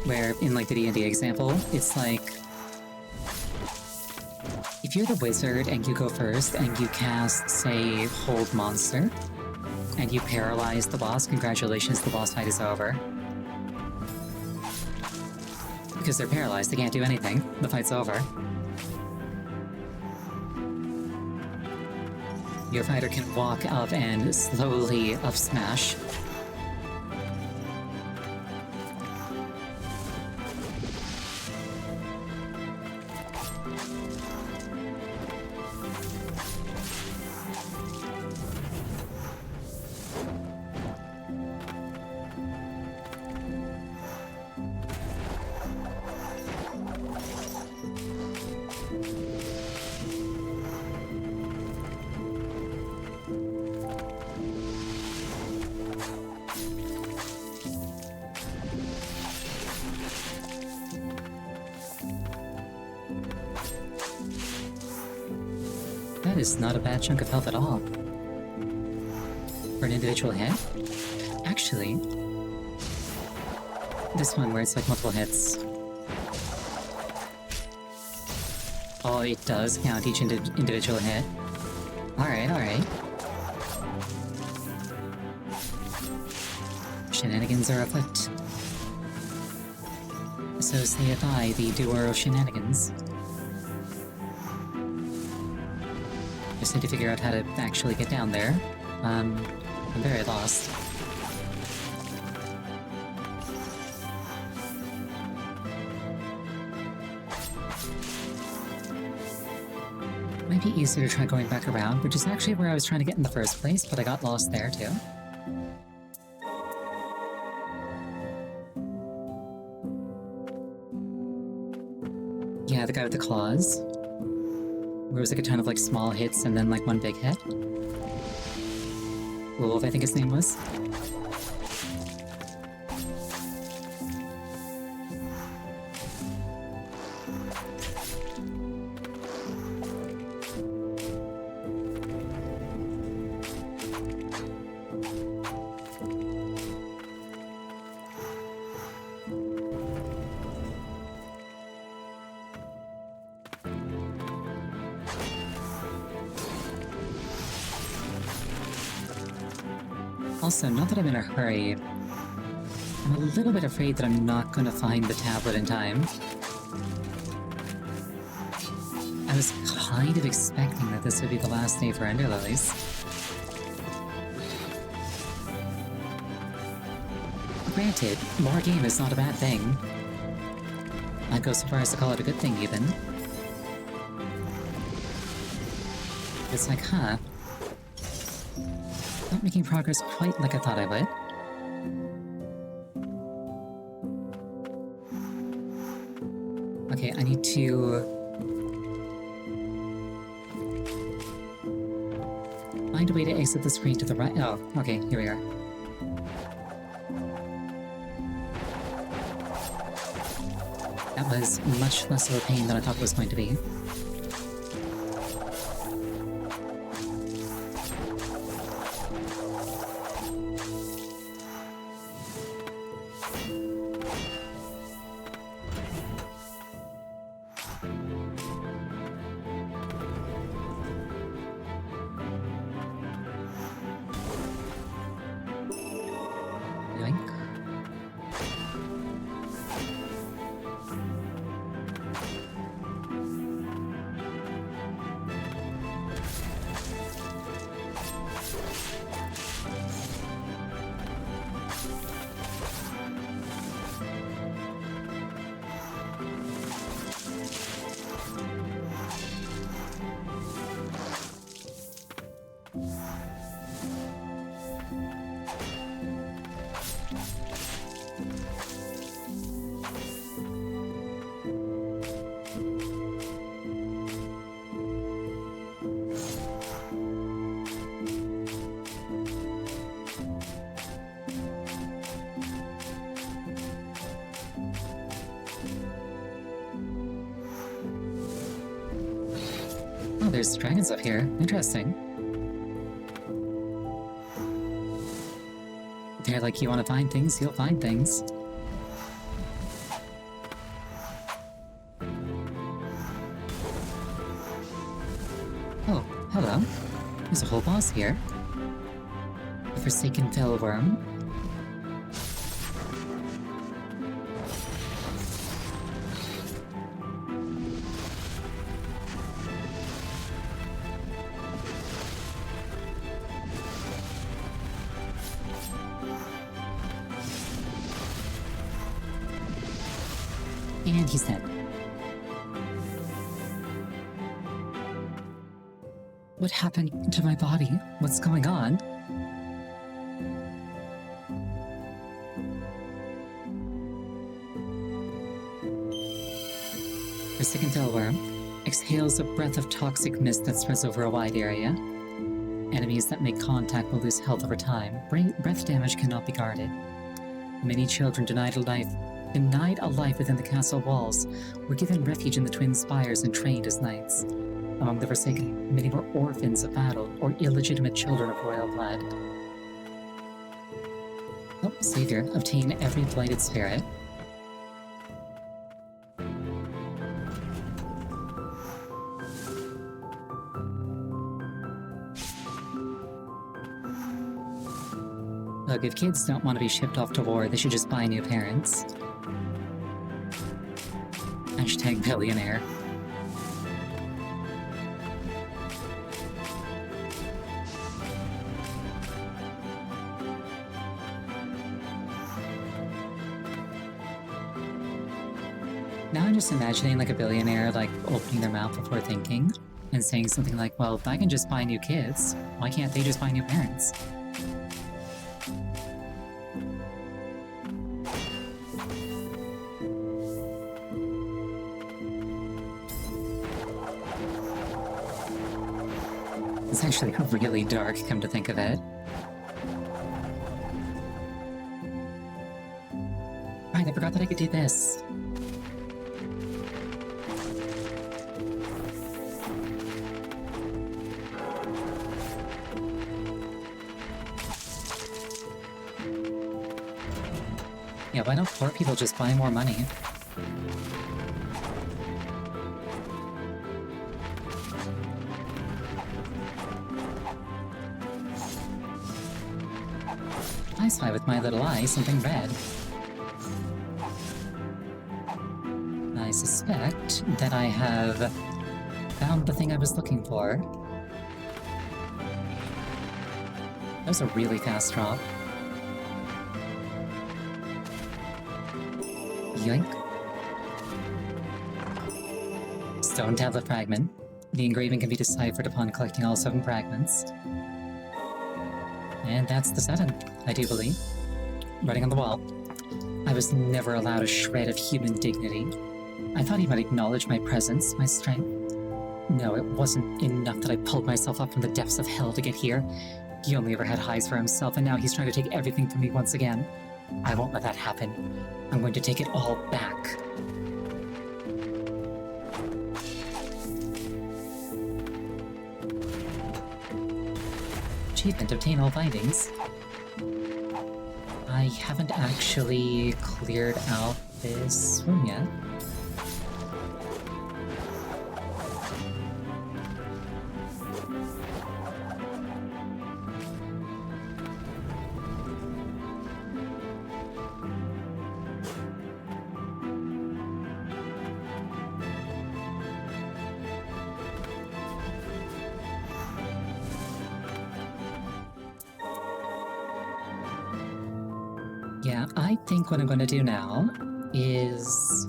Where, in like the D&D example, it's like... if you're the wizard and you go first and you cast, say, Hold Monster, and you paralyze the boss, congratulations, the boss fight is over. Because they're paralyzed, they can't do anything, the fight's over. Your fighter can walk up and slowly up smash. That is not a bad chunk of health at all. For an individual hit? Actually, this one where it's like multiple hits. Oh, it does count each individual hit. Alright, alright. Shenanigans are afoot. So saith I, the doer of shenanigans. Just need to figure out how to actually get down there. I'm very lost. Might be easier to try going back around, which is actually where I was trying to get in the first place, but I got lost there too. Yeah, the guy with the claws. Where it was like a ton of like small hits and then like one big hit. Wolf, I think his name was. Also, not that I'm in a hurry, I'm a little bit afraid that I'm not going to find the tablet in time. I was kind of expecting that this would be the last day for Ender Lilies. Granted, more game is not a bad thing. I'd go so far as to call it a good thing, even. It's like, huh? Not making progress quite like I thought I would. Okay, I need to find a way to exit the screen to the right. Oh, okay, here we are. That was much less of a pain than I thought it was going to be. Oh, there's dragons up here. Interesting. They're like, you want to find things, you'll find things. Oh, hello. There's a whole boss here. The Forsaken Fellworm. And he's dead. What happened to my body? What's going on? Forsaken Fellworm exhales a breath of toxic mist that spreads over a wide area. Enemies that make contact will lose health over time. Breath damage cannot be guarded. Many children denied a life within the castle walls were given refuge in the twin spires and trained as knights. Among the forsaken, many were orphans of battle or illegitimate children of royal blood. Oh, Savior, obtain every blighted spirit. Look, if kids don't want to be shipped off to war, they should just buy new parents. Hashtag billionaire. Now I'm just imagining like a billionaire like opening their mouth before thinking and saying something like, well, if I can just buy new kids, why can't they just buy new parents? It's actually really dark, come to think of it. Right, I forgot that I could do this. Yeah, why don't poor people just buy more money? I spy with my little eye something red. I suspect that I have found the thing I was looking for. That was a really fast drop. Yoink. Stone tablet fragment. The engraving can be deciphered upon collecting all 7 fragments. And that's the 7, I do believe. Writing on the wall. I was never allowed a shred of human dignity. I thought he might acknowledge my presence, my strength. No, it wasn't enough that I pulled myself up from the depths of hell to get here. He only ever had highs for himself, and now he's trying to take everything from me once again. I won't let that happen. I'm going to take it all back. Achievement, obtain all findings. I haven't actually cleared out this room yet. Yeah, I think what I'm going to do now is...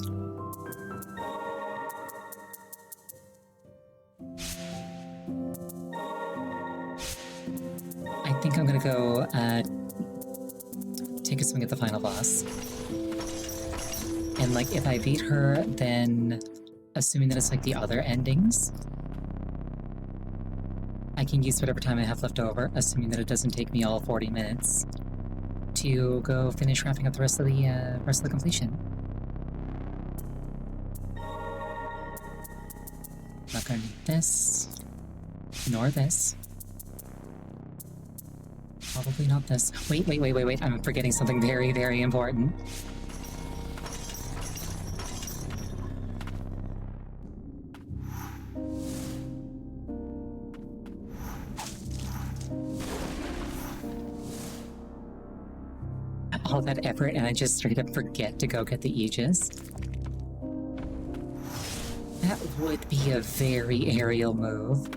I think I'm going to go take a swing at the final boss. And like, if I beat her, then assuming that it's like the other endings, I can use whatever time I have left over, assuming that it doesn't take me all 40 minutes. To go finish wrapping up the rest of the completion. Not gonna need this, nor this. Probably not this. Wait, I'm forgetting something very, very important. All that effort and I just straight up forget to go get the Aegis. That would be a very aerial move.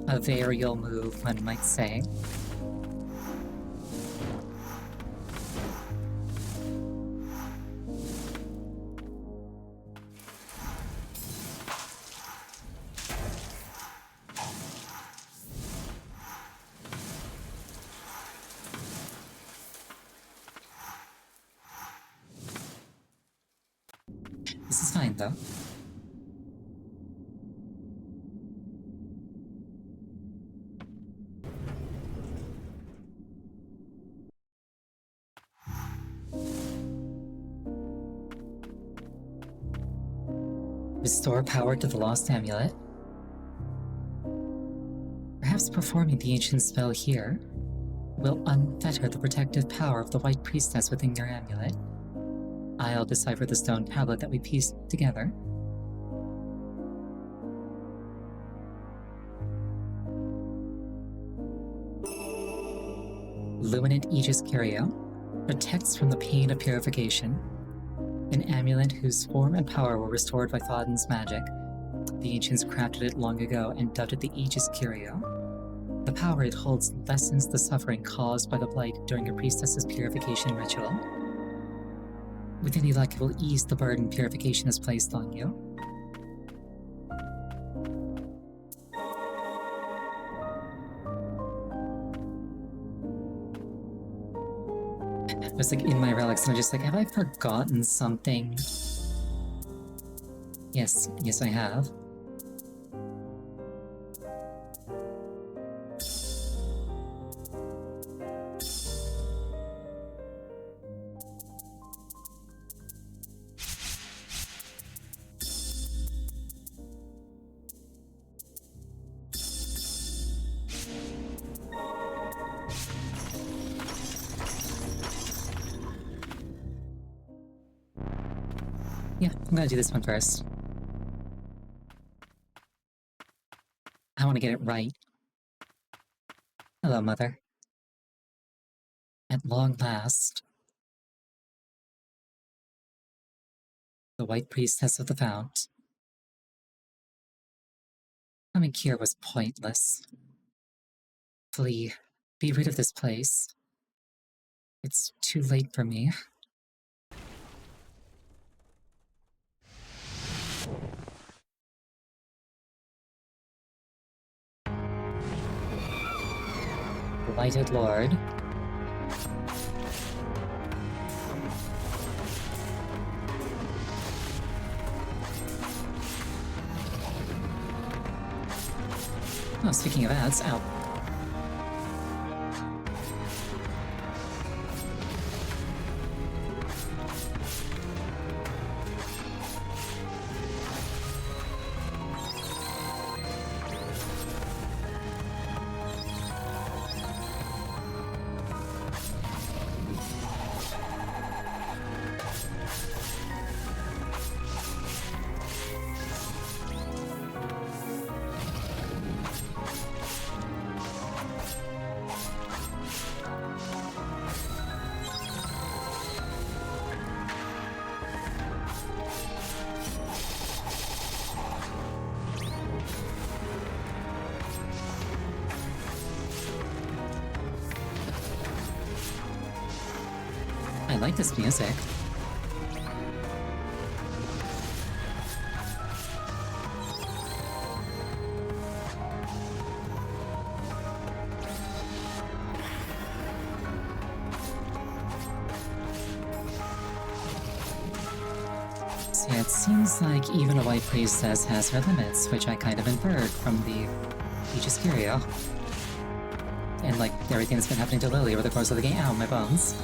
A varial move, one might say. This is fine, though. Restore power to the lost amulet. Perhaps performing the ancient spell here will unfetter the protective power of the White Priestess within your amulet. I'll decipher the stone tablet that we pieced together. Luminant Aegis Curio protects from the pain of purification. An amulet whose form and power were restored by Thodden's magic. The ancients crafted it long ago and dubbed it the Aegis Curio. The power it holds lessens the suffering caused by the blight during a priestess's purification ritual. With any luck, it will ease the burden purification has placed on you. I was like in my relics and I'm just like, have I forgotten something? Yes, I have. Yeah, I'm gonna do this one first. I want to get it right. Hello, Mother. At long last, the White Priestess of the Fount. Coming here was pointless. Flee. Be rid of this place. It's too late for me. Lighted Lord. Oh, speaking of ads, ow. I like this music. So yeah, it seems like even a White Priestess has her limits, which I kind of inferred from the Aegis Curio. And like everything that's been happening to Lily over the course of the game. Ow, my bones.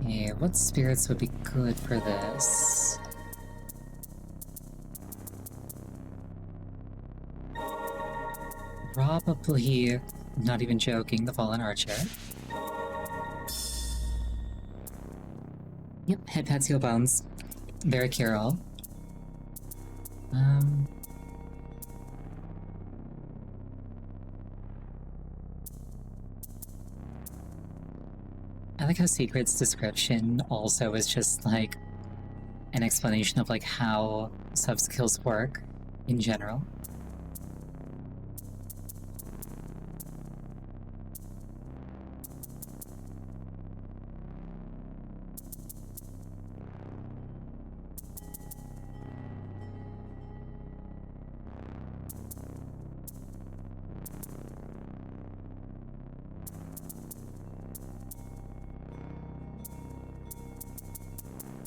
Okay, what spirits would be good for this? Probably, not even joking, the Fallen Archer. Yep, head pats, heal bones. Very cure-all. I like how Secret's description also is just like an explanation of like how sub-skills work in general.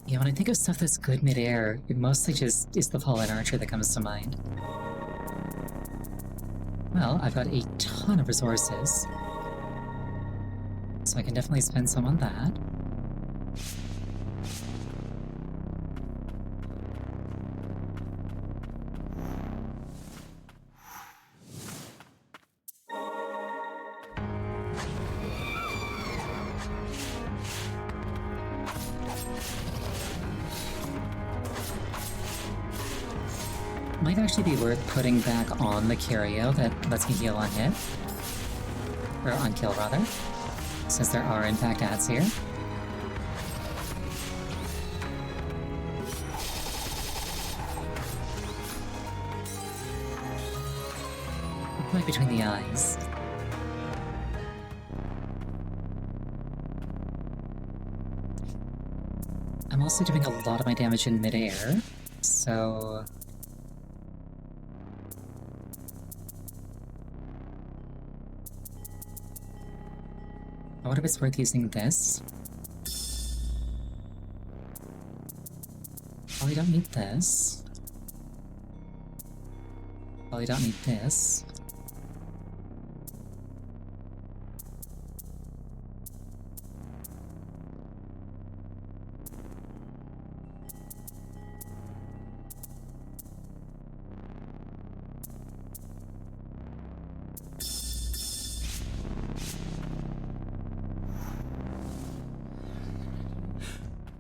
Yeah, when I think of stuff that's good mid-air, it mostly just is the Fallen Archer that comes to mind. Well, I've got a ton of resources, so I can definitely spend some on that. might actually be worth putting back on the curio that lets me heal on hit. Or on kill, rather. Since there are, in fact, ads here. Right between the eyes. I'm also doing a lot of my damage in midair, so... I wonder if it's worth using this. Probably don't need this. Probably don't need this.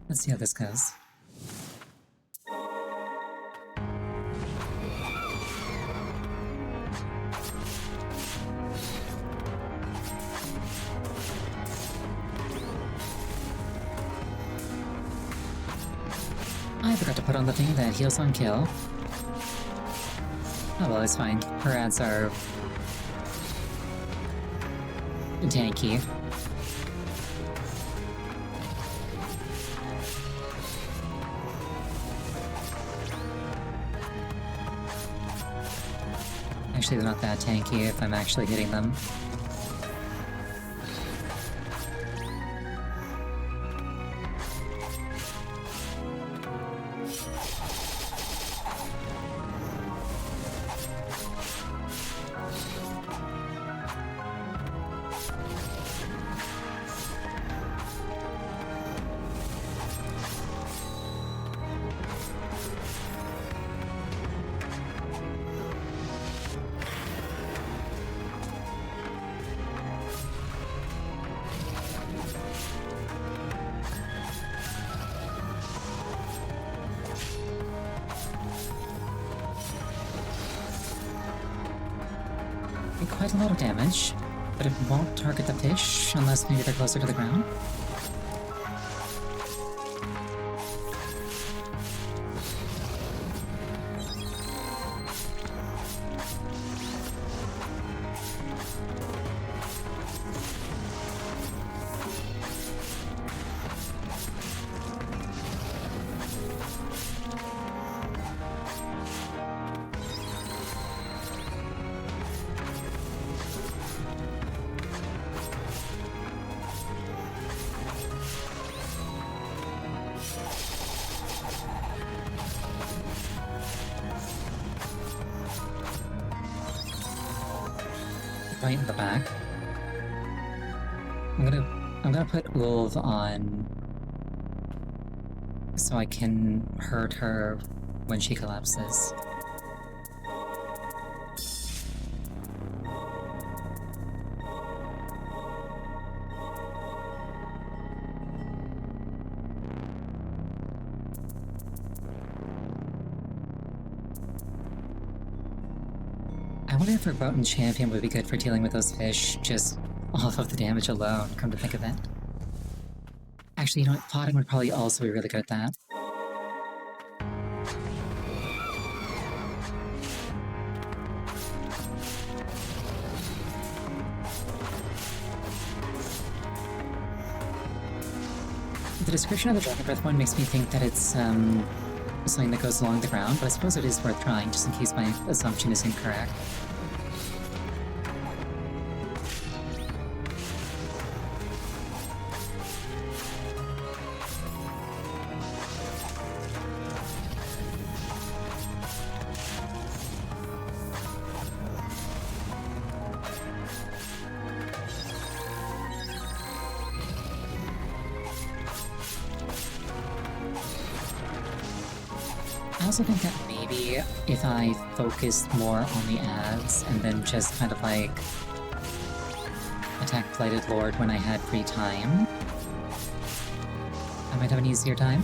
Let's see how this goes. I forgot to put on the thing that heals on kill. Oh well, it's fine. Her ads are... tanky. Actually, they're not that tanky if I'm actually hitting them. Quite a lot of damage, but it won't target the fish unless maybe they're closer to the ground. Right in the back. I'm gonna put Wolf on so I can hurt her when she collapses. I wonder if Verboten Champion would be good for dealing with those fish, just off of the damage alone, come to think of it. Actually, you know what? Potting would probably also be really good at that. The description of the Dragon Breath one makes me think that it's something that goes along the ground, but I suppose it is worth trying, just in case my assumption is incorrect. I also think that maybe if I focused more on the ads and then just kind of like attack Blighted Lord when I had free time, I might have an easier time.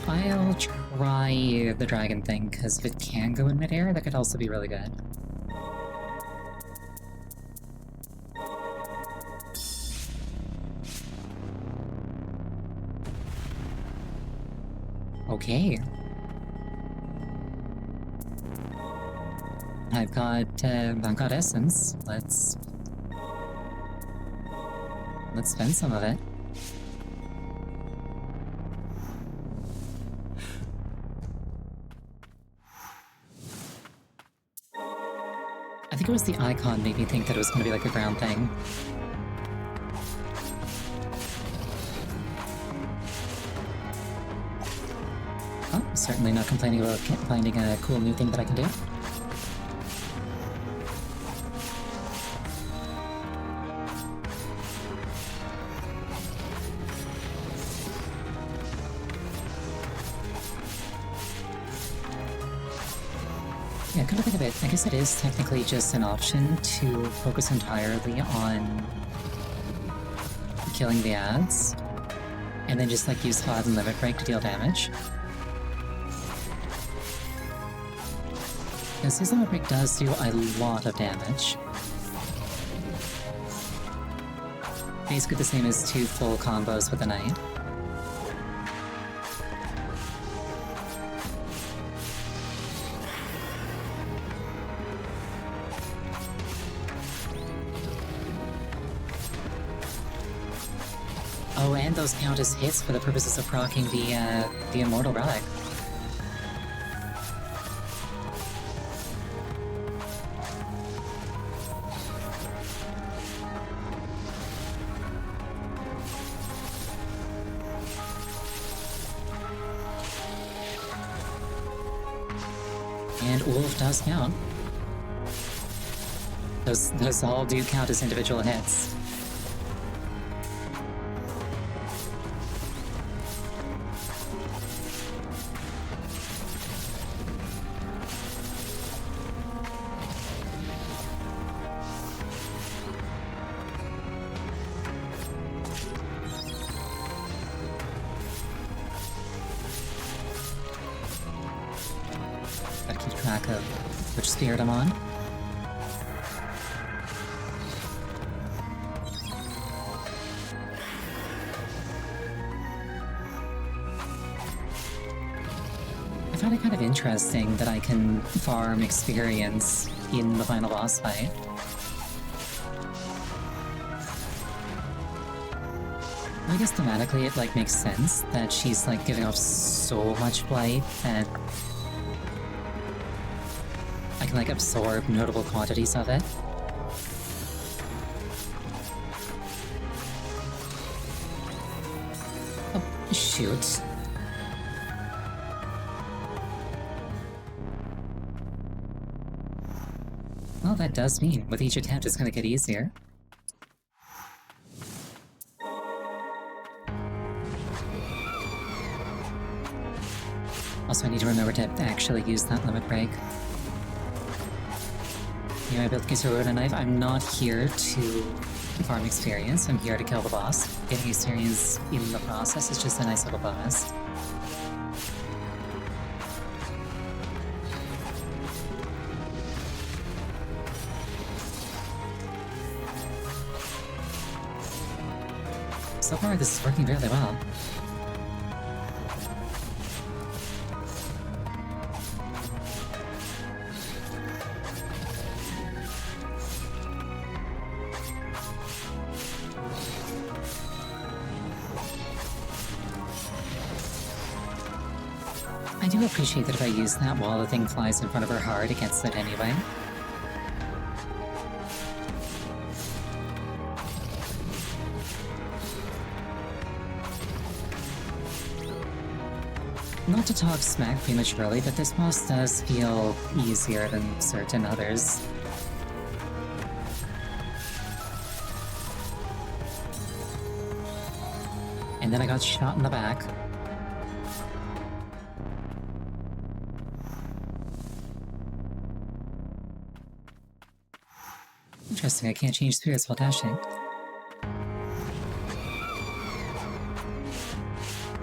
I'll try the dragon thing, because if it can go in midair, that could also be really good. Okay. I've got essence. Let's spend some of it. I think it was the icon made me think that it was going to be like a ground thing. Oh, certainly not complaining about finding a cool new thing that I can do. Yeah, come to think of it, I guess it is technically just an option to focus entirely on killing the ads, and then just like use Fog and Limit Break to deal damage. Because his Limit Break does do a lot of damage. Basically the same as 2 full combos with a Knight. Oh, and those count as hits for the purposes of proccing the Immortal Relic. And Wolf does count. Those all do count as individual hits. Gotta keep track of which spirit I'm on. I find it kind of interesting that I can farm experience in the final boss fight. I guess thematically it like makes sense that she's like giving off so much blight that I can like absorb notable quantities of it. Oh, shoot. Well, that does mean with each attempt it's gonna get easier. Also, I need to remember to actually use that limit break. You know, I built Kisuru with a knife. I'm not here to farm experience. I'm here to kill the boss. Getting experience in the process is just a nice little bonus. So far, this is working really well. I do appreciate that if I use that while the thing flies in front of her hard, it gets it anyway. Not to talk smack prematurely, but this boss does feel easier than certain others. And then I got shot in the back. Interesting, I can't change spirits while dashing.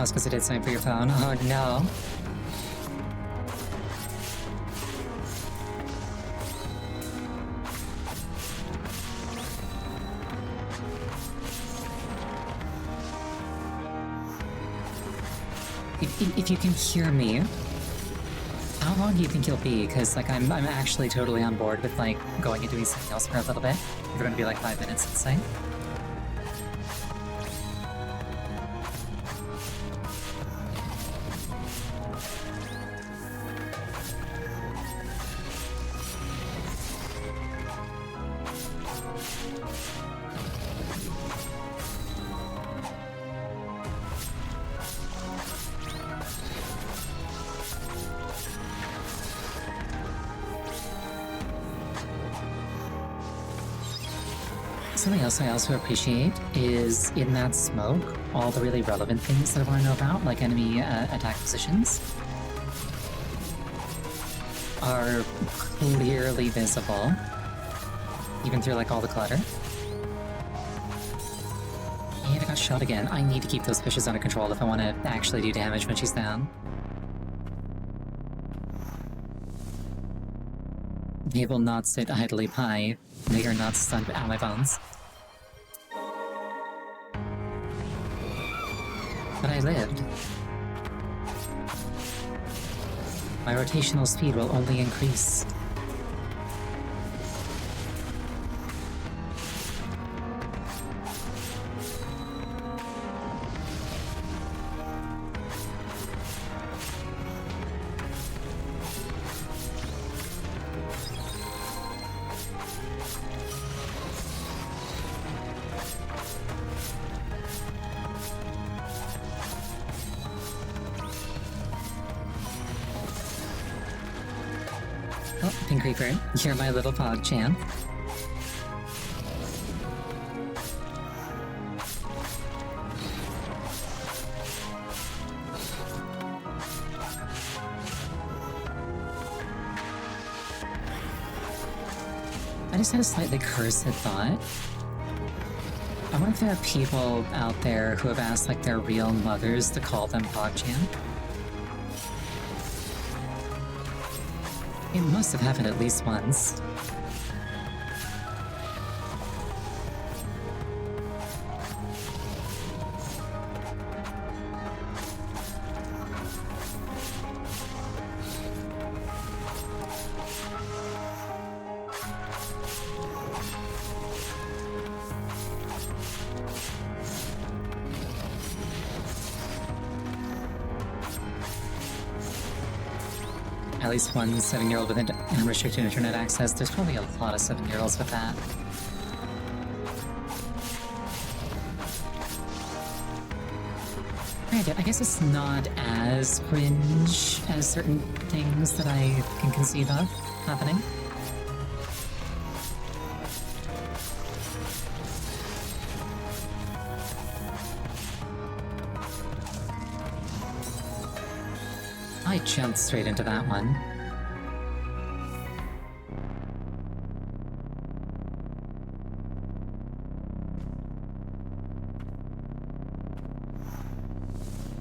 That's because I did something for your phone. Oh no. If you can hear me, how long do you think you'll be? Because, like, I'm actually totally on board with, like, going and doing something else for a little bit. You're gonna be like 5 minutes, let's say. Something else I also appreciate is, in that smoke, all the really relevant things that I want to know about, like enemy attack positions, are clearly visible, even through, like, all the clutter. And I got shot again. I need to keep those fishes under control if I want to actually do damage when she's down. They will not sit idly by. They are not stunned out my bones. But I lived. My rotational speed will only increase. Oh, Pink Reaper, you're my little pog champ. I just had a slightly cursed thought. I wonder if there are people out there who have asked, like, their real mothers to call them pog champ. It must have happened at least once. At least one 7-year-old with unrestricted internet access. There's probably a lot of 7-year-olds with that. Granted, I guess it's not as cringe as certain things that I can conceive of happening. I jumped straight into that one.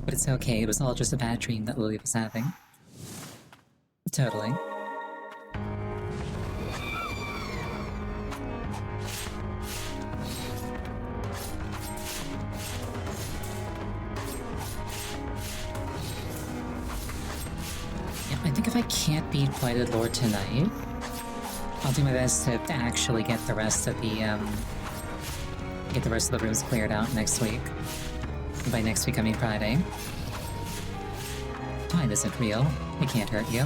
But it's okay, it was all just a bad dream that Lily was having. Totally. I think if I can't beat Blighted Lord tonight, I'll do my best to actually get the rest of the rooms cleared out next week. By next week, I mean Friday. Time isn't real. It can't hurt you.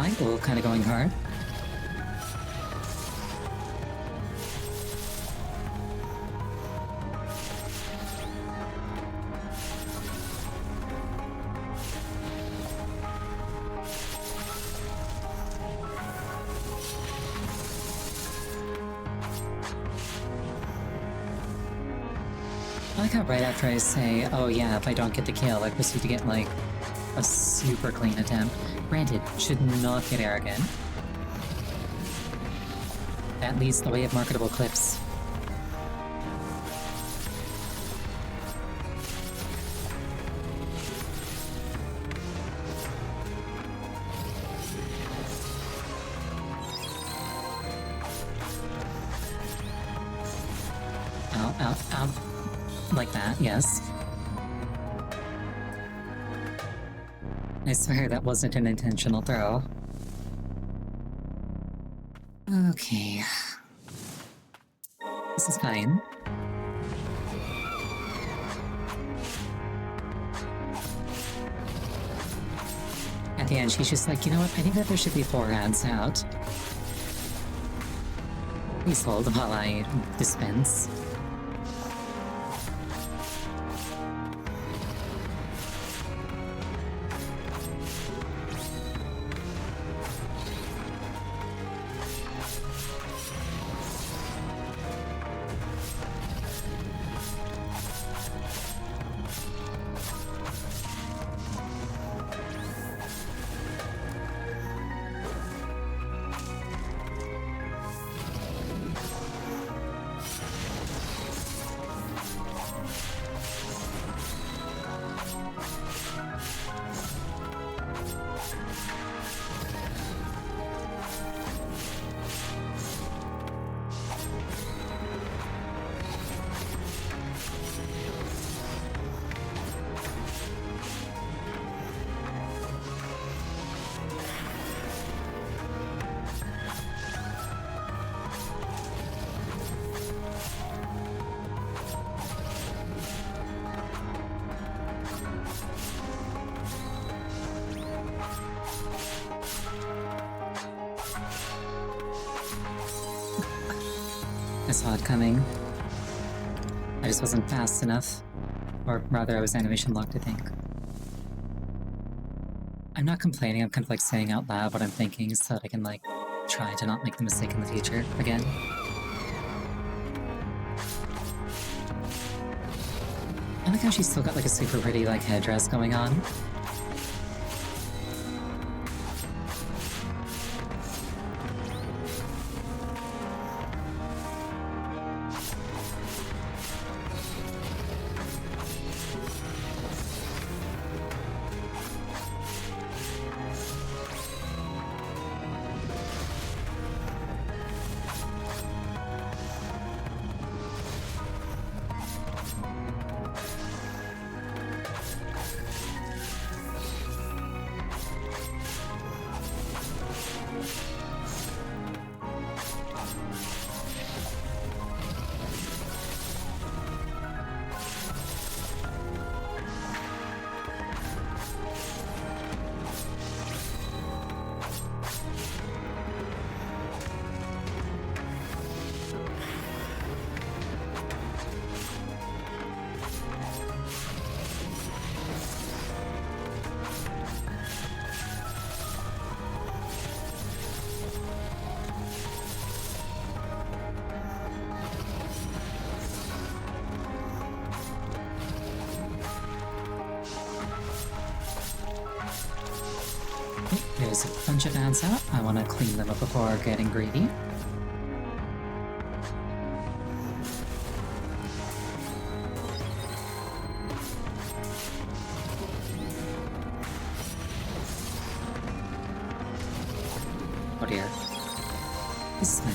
butterfly. Oh, kind of going hard. I like how right after I say, oh yeah, if I don't get the kill, I proceed to get, like, a super clean attempt. Granted, should not get arrogant. That leads the way of marketable clips. Ow, ow, ow. Like that, yes. I swear that wasn't an intentional throw. Okay. This is fine. At the end, she's just like, you know what, I think that there should be 4 hands out. Please hold while I dispense. I saw it coming. I just wasn't fast enough. Or rather, I was animation locked, I think. I'm not complaining, I'm kind of like saying out loud what I'm thinking so that I can like try to not make the mistake in the future again. I like how she's still got like a super pretty like headdress going on. There's a bunch of ants out. I want to clean them up before getting greedy. Oh dear. This is fine.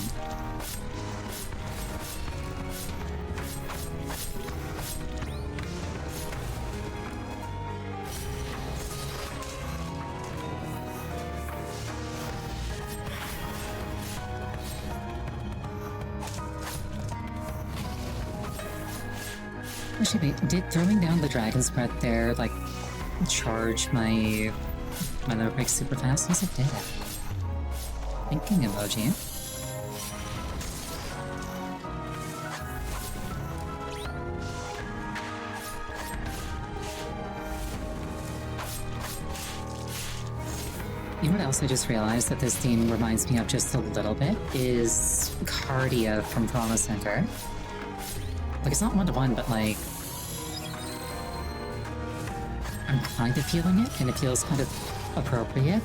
Actually, wait, did throwing down the dragon's breath there, like, charge my little break super fast? Yes, it did. thinking emoji. You know what else I just realized that this theme reminds me of just a little bit is Cardia from Trauma Center. Like, it's not one-to-one, but like, I'm kind of feeling it, and it feels kind of appropriate.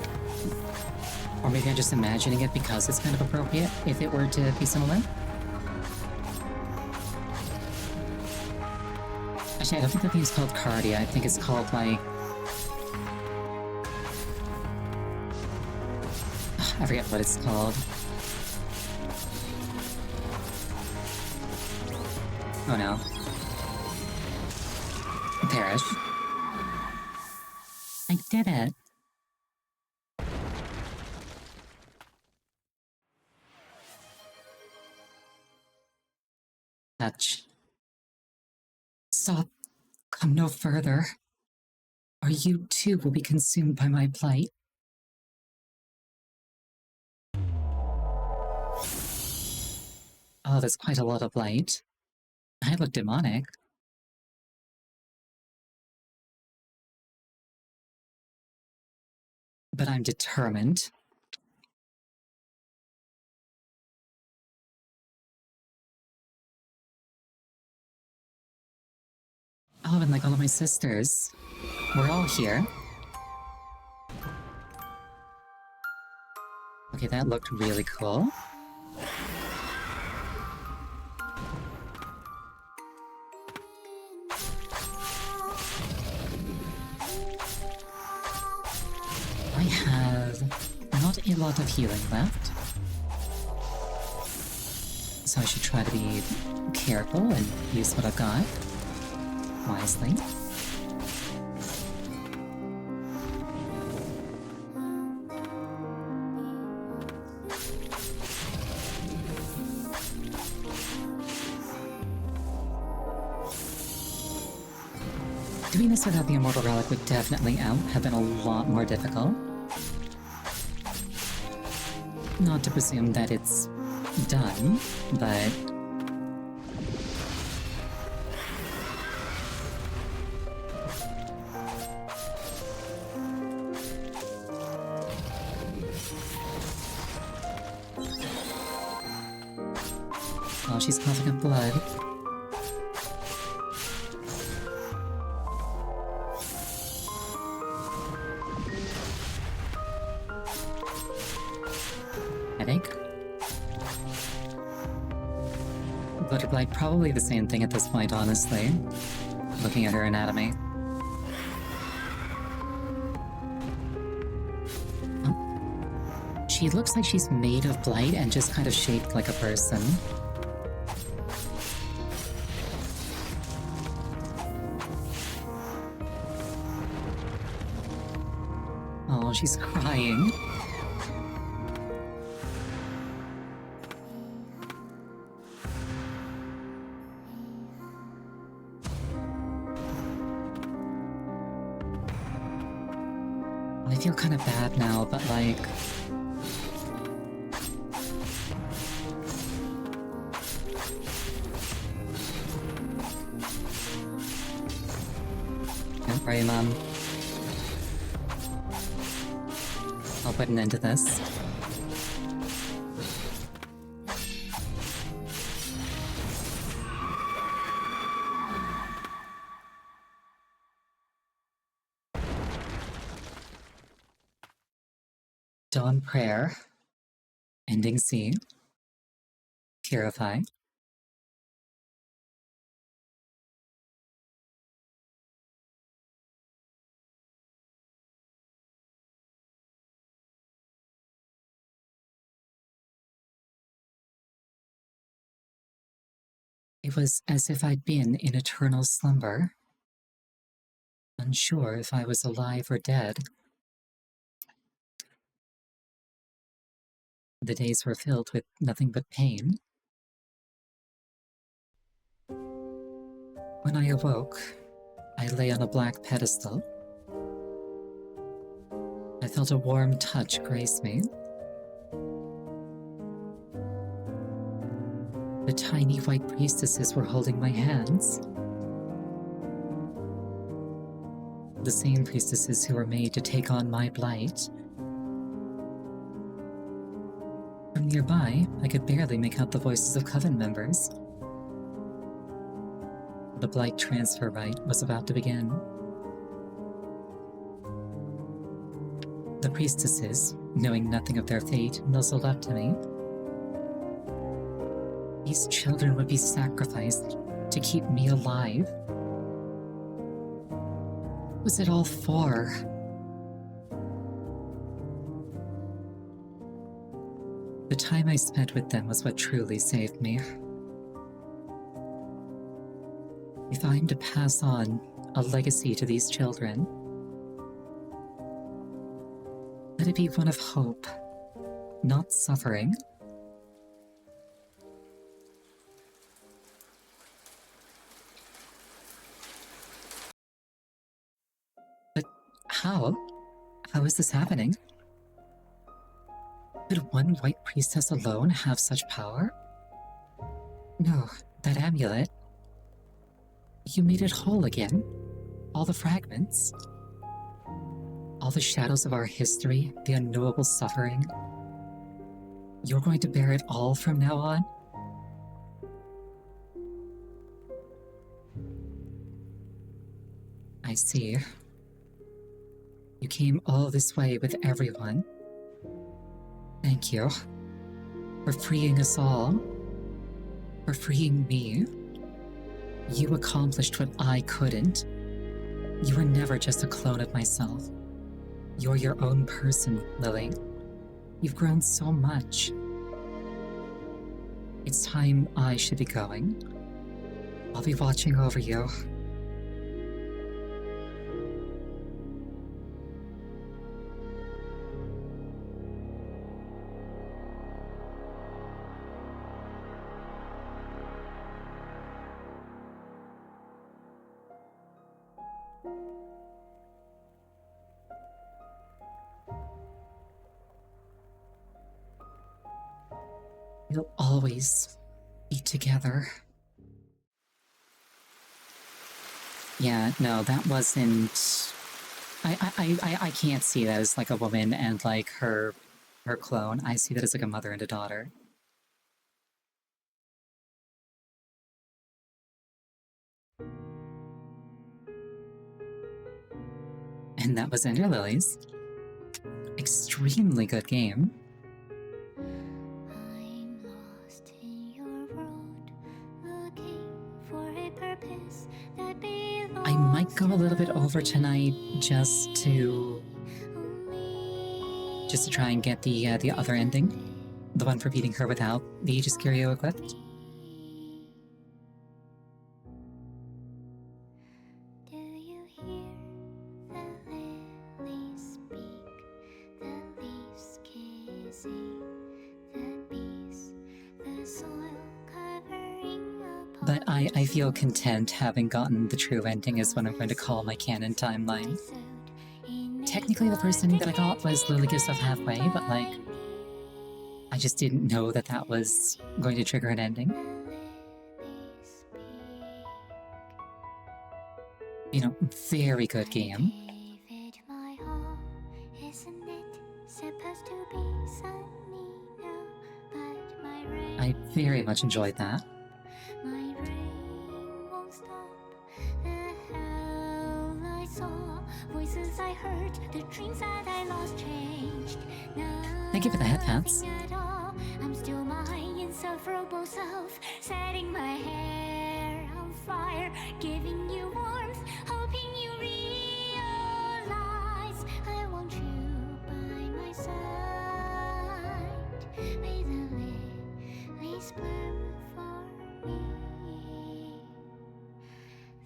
Or maybe I'm just imagining it because it's kind of appropriate, if it were to be similar. Actually, I don't think the theme's called Cardia. I think it's called, like... I forget what it's called. Oh no. Perish. I did it. Touch. Stop. Come no further. Or you too will be consumed by my plight. Oh, there's quite a lot of light. I look demonic. But I'm determined. Oh, and like all of my sisters. We're all here. Okay, that looked really cool. I have not a lot of healing left. So I should try to be careful and use what I've got wisely. Doing this without the Immortal Relic would definitely have been a lot more difficult. Not to presume that it's done, but... Oh, she's coughing up blood. Headache? Butterfly, probably the same thing at this point, honestly. Looking at her anatomy. Oh. She looks like she's made of blight and just kind of shaped like a person. Oh, she's crying. I feel kind of bad now, but like... Don't worry, Mom. I'll put an end to this. Dawn Prayer. Ending C. Purify. It was as if I'd been in eternal slumber, unsure if I was alive or dead. The days were filled with nothing but pain. When I awoke, I lay on a black pedestal. I felt a warm touch grace me. tiny white priestesses were holding my hands. The same priestesses who were made to take on my blight. From nearby, I could barely make out the voices of coven members. The blight transfer rite was about to begin. The priestesses, knowing nothing of their fate, nuzzled up to me. These children would be sacrificed to keep me alive. What was it all for? The time I spent with them was what truly saved me. If I'm to pass on a legacy to these children, let it be one of hope, not suffering. But how? How is this happening? Could one white priestess alone have such power? No, that amulet. You made it whole again. All the fragments. All the shadows of our history, the unknowable suffering. You're going to bear it all from now on? I see. You came all this way with everyone. Thank you. For freeing us all. For freeing me. You accomplished what I couldn't. You were never just a clone of myself. You're your own person, Lily. You've grown so much. It's time I should be going. I'll be watching over you. We'll always be together. Yeah, no, that wasn't... I can't see that as like a woman and like her clone. I see that as like a mother and a daughter. And that was Ender Lilies. Extremely good game. I might go a little bit over tonight just to try and get the other ending, the one for beating her without the Aegis Curio equipped. Do you hear the lilies speak? The leaves kissing the bees, the soil covering up. But I feel content having gotten the true ending is what I'm going to call my canon timeline. Technically the first ending that I got was Lily Gives Up Halfway, but like, I just didn't know that that was going to trigger an ending. You know, very good game. David, my home, isn't it supposed to be sunny now? But my rain, I very much enjoyed that. my rain won't stop. The hell I saw, voices I heard, the dreams that I lost changed. Thank you for the headpats. Nothing at all. I'm still my insufferable self, setting my hair on fire, giving you warmth, hoping you realize I want you by my side. May the lilies bloom for me.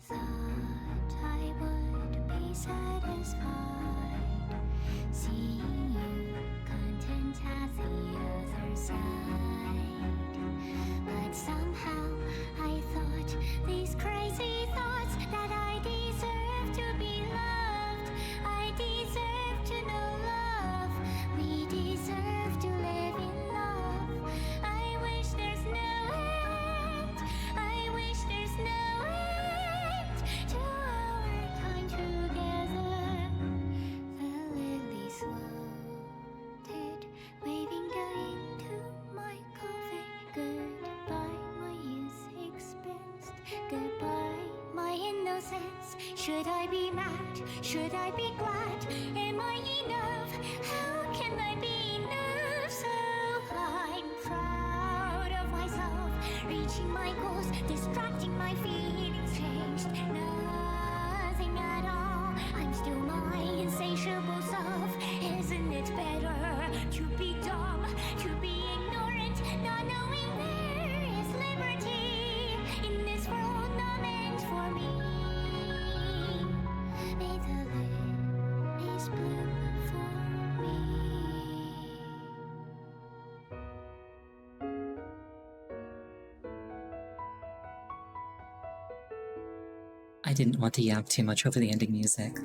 Thought I would be satisfied, seeing you content at the other side. But somehow I thought these crazy thoughts that I deserve to be loved. I deserve to know love. We deserve to live in love. I wish there's no Goodbye, my innocence. Should I be mad? Should I be glad? Am I enough? How can I be enough? So I'm proud of myself, reaching my goals, distracting my feelings, changed nothing at all. I'm still my insatiable self. Isn't it better to be dumb, to be ignorant, not knowing there is liberty in this world not meant for me? May the lilies bloom for me. I didn't want to yap too much over the ending music.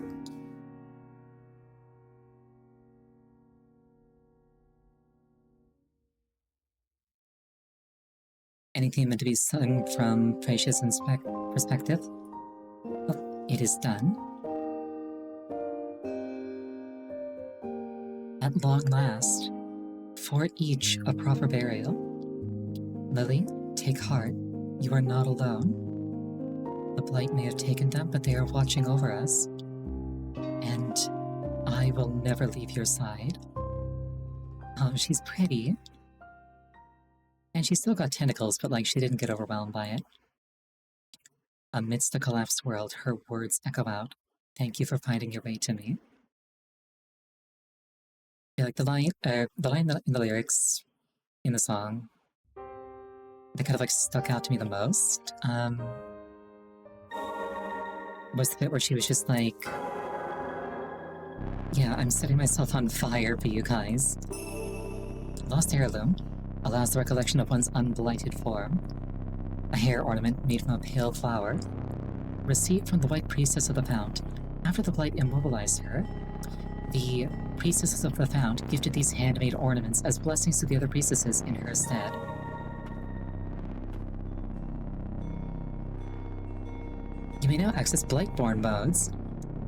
Anything meant to be sung from Precious' perspective? Oh, it is done. At long last, for each a proper burial. Lily, take heart, you are not alone. The blight may have taken them, but they are watching over us. And I will never leave your side. Oh, she's pretty. And she's still got tentacles, but like she didn't get overwhelmed by it. Amidst a collapsed world, her words echo out. Thank you for finding your way to me. Yeah, like the line in the lyrics in the song that kind of like stuck out to me the most was the bit where she was just like, yeah, I'm setting myself on fire for you guys. Lost heirloom allows the recollection of one's unblighted form. A hair ornament made from a pale flower. Received from the White Priestess of the Fount. After the blight immobilized her, the Priestesses of the Fount gifted these handmade ornaments as blessings to the other priestesses in her stead. You may now access Blightborn modes.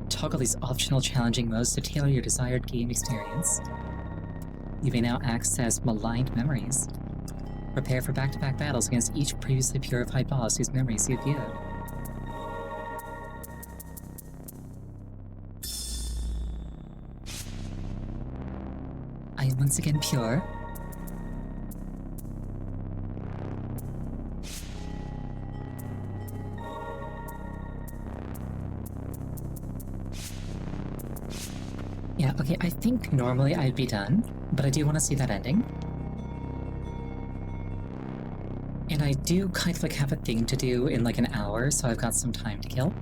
Toggle these optional challenging modes to tailor your desired game experience. You may now access Maligned Memories. Prepare for back-to-back battles against each previously purified boss whose memories you've viewed. I am once again pure. Yeah, okay, I think normally I'd be done, but I do want to see that ending. And I do kind of like have a thing to do in like an hour, so I've got some time to kill.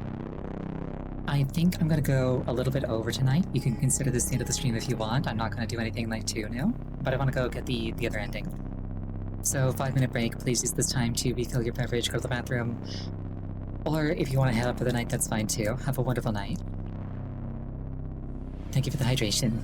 I think I'm gonna go a little bit over tonight. You can consider this the end of the stream if you want. I'm not gonna do anything like too new, but I want to go get the other ending. So 5-minute break, please use this time to refill your beverage, go to the bathroom, or if you want to head up for the night, that's fine too. Have a wonderful night. Thank you for the hydration.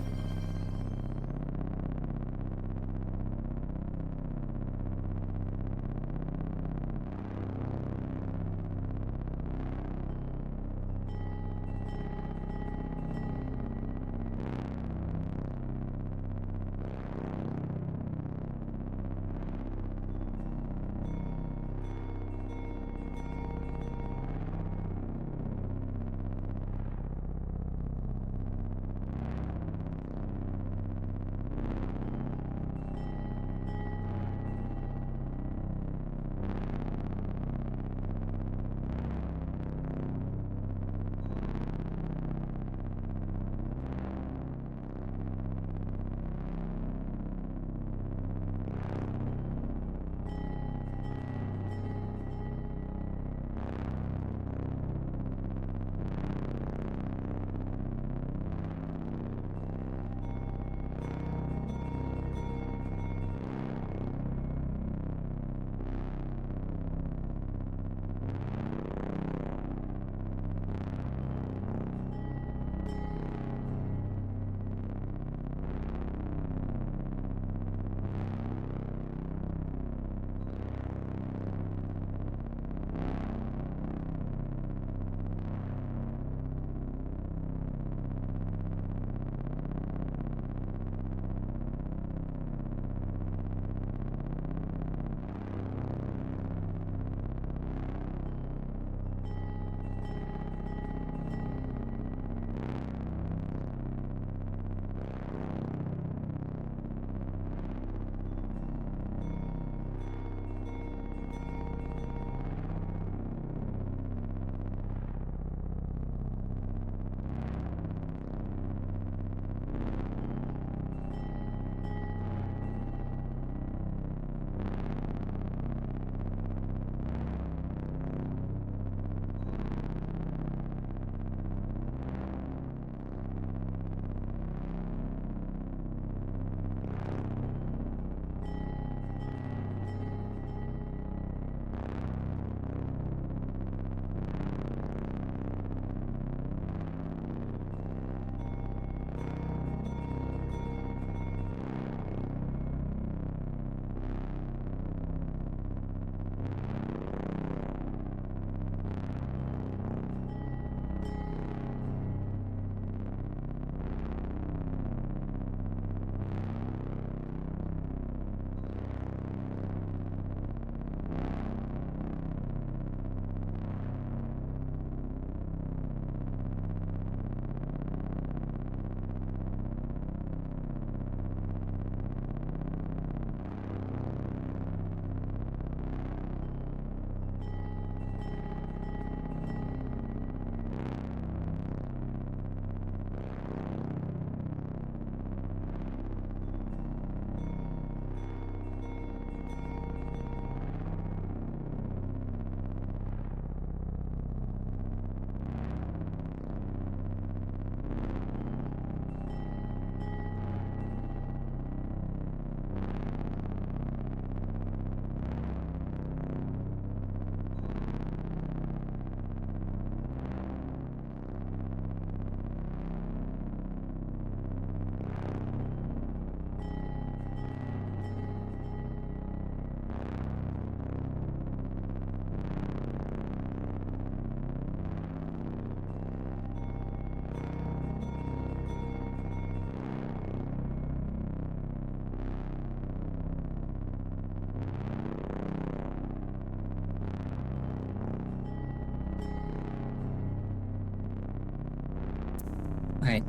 Alright,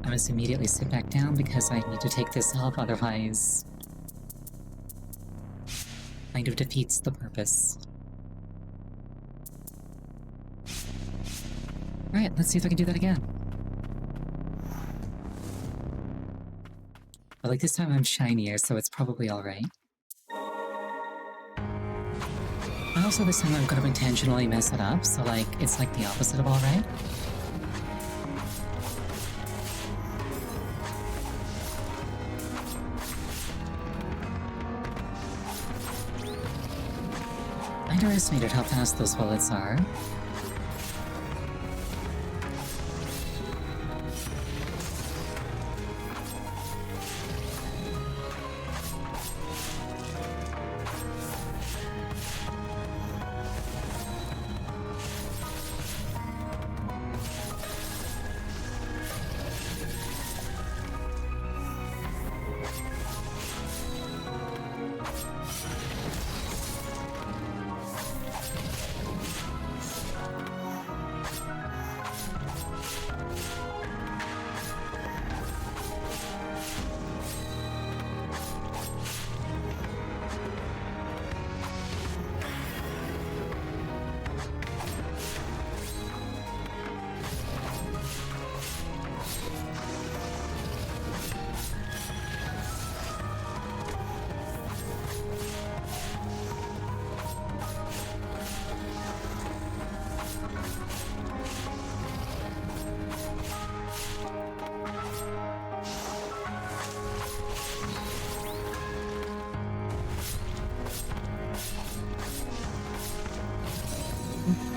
I must immediately sit back down because I need to take this off, otherwise... kind of defeats the purpose. Alright, let's see if I can do that again. But like this time I'm shinier, so it's probably alright. Also this time I'm gonna intentionally mess it up, so like, it's like the opposite of alright. I underestimated how fast those bullets are.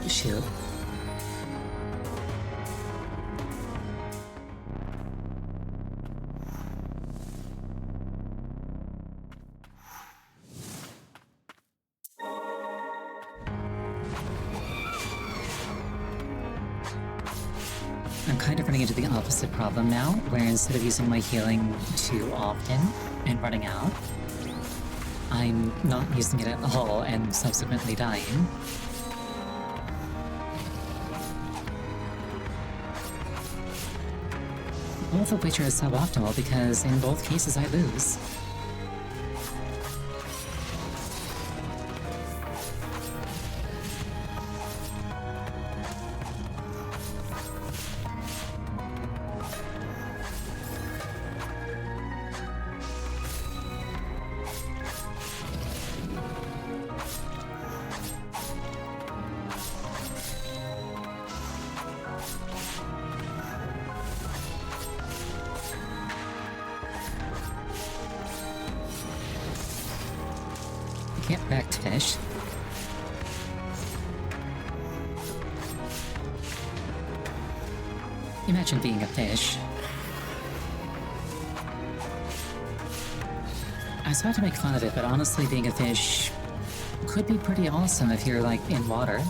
Shoot. I'm kind of running into the opposite problem now, where instead of using my healing too often and running out, I'm not using it at all and subsequently dying. Both of which are suboptimal because in both cases I lose. Get back to fish. Imagine being a fish. I was about to make fun of it, but honestly being a fish could be pretty awesome if you're like in water.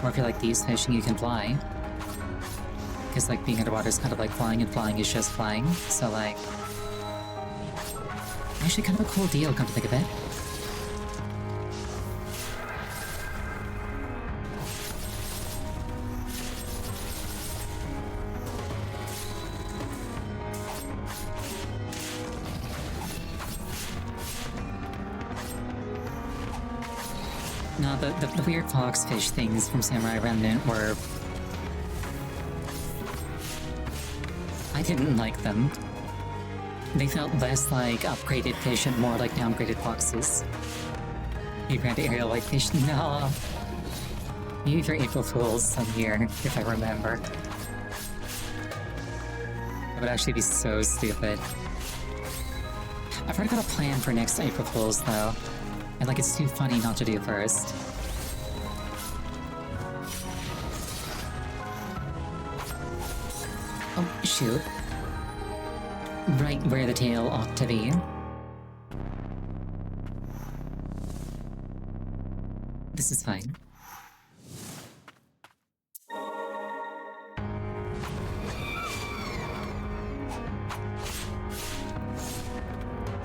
Or if you're like these fish and you can fly. Because like being underwater is kind of like flying and flying is just flying. So like... actually kind of a cool deal, come to think of it. No, the weird foxfish things from Samurai Remnant were... I didn't like them. They felt less like upgraded fish and more like downgraded foxes. You grabbed aerial whitefish? No! Maybe for April Fools some year, if I remember. That would actually be so stupid. I've already got a plan for next April Fools, though. And like, it's too funny not to do first. Oh, shoot. Right where the tail ought to be. This is fine.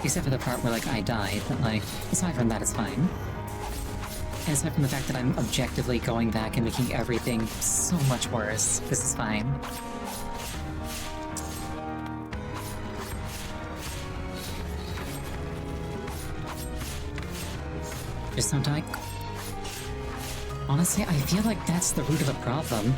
Except for the part where, like, I died, but, like, aside from that, it's fine. And aside from the fact that I'm objectively going back and making everything so much worse, this is fine. Just don't die. Honestly, I feel like that's the root of the problem.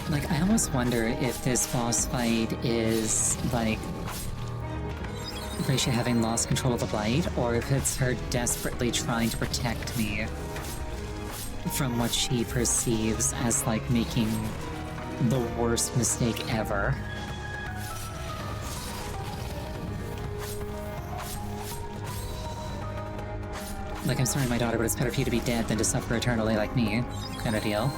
Like, I almost wonder if this boss fight is, like, Gracia having lost control of the Blight, or if it's her desperately trying to protect me from what she perceives as, like, making the worst mistake ever. Like, I'm sorry, my daughter, but it's better for you to be dead than to suffer eternally like me, kind of deal.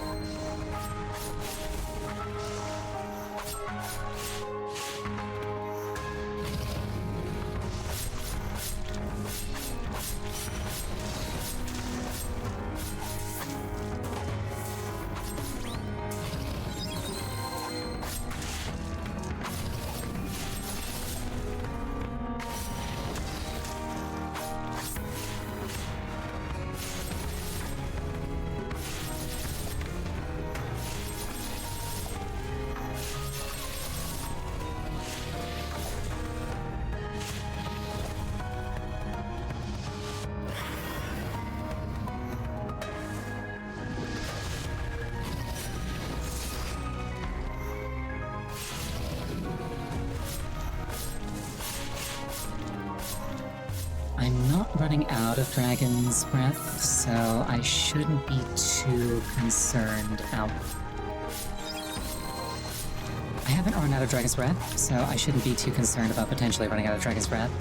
I'm not running out of Dragon's Breath, so I shouldn't be too concerned about... I haven't run out of Dragon's Breath, so I shouldn't be too concerned about potentially running out of Dragon's Breath.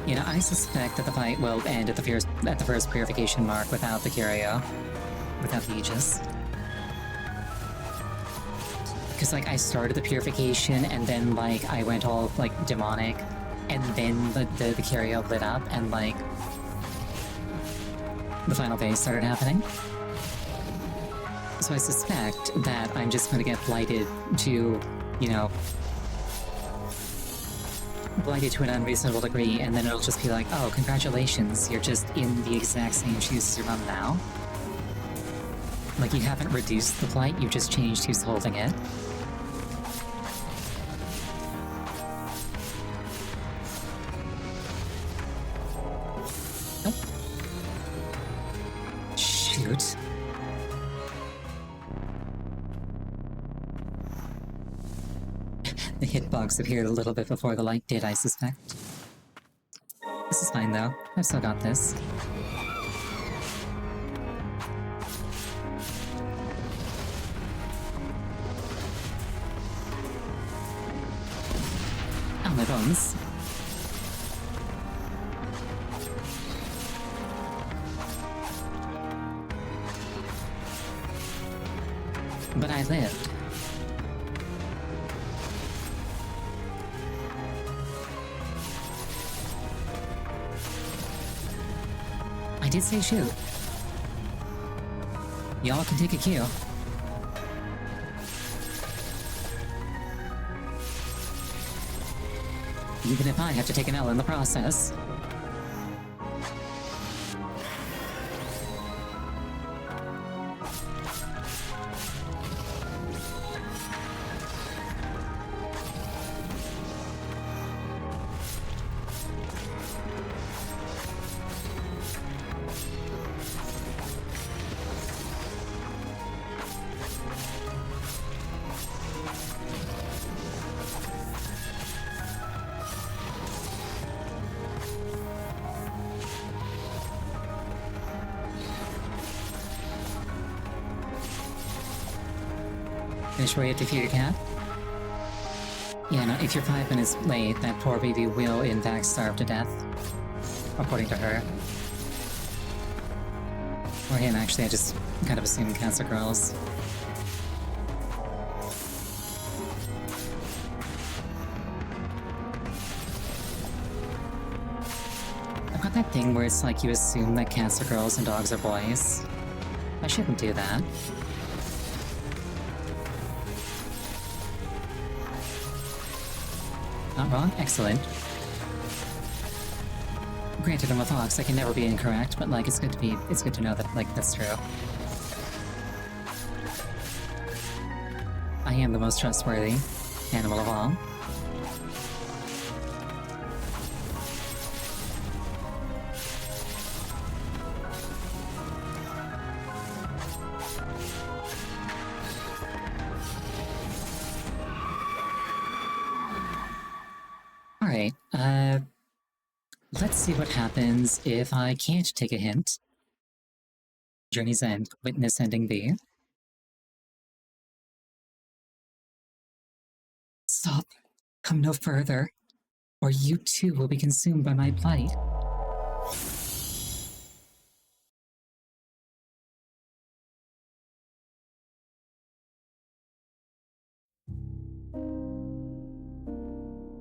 You know, I suspect that the fight will end at the first purification mark without the Curio. Without the Aegis. Because, like, I started the purification, and then, like, I went all, like, demonic, and then the Curio lit up, and, like, the final phase started happening. So I suspect that I'm just gonna get blighted to, you know, blighted to an unreasonable degree, and then it'll just be like, oh, congratulations, you're just in the exact same shoes as your mom now. Like, you haven't reduced the blight, you just changed who's holding it. Oh. Shoot. The hitbox appeared a little bit before the light did, I suspect. This is fine, though. I've still got this. Oh, my bones. But I lived. I did say shoot. Y'all can take a cue. Even if I have to take an L in the process. Finish where you have to feed your cat? Yeah, no, if you're 5 minutes late, that poor baby will in fact starve to death. According to her. Or him, actually, I just kind of assume cats are girls. that thing where it's like you assume that cats are girls and dogs are boys? I shouldn't do that. Not wrong? Excellent. Granted, I'm a fox, I can never be incorrect, but like, it's good to know that, like, that's true. I am the most trustworthy animal of all. Alright, let's see what happens if I can't take a hint. Journey's End, Witness Ending B. Stop. Come no further, or you too will be consumed by my blight.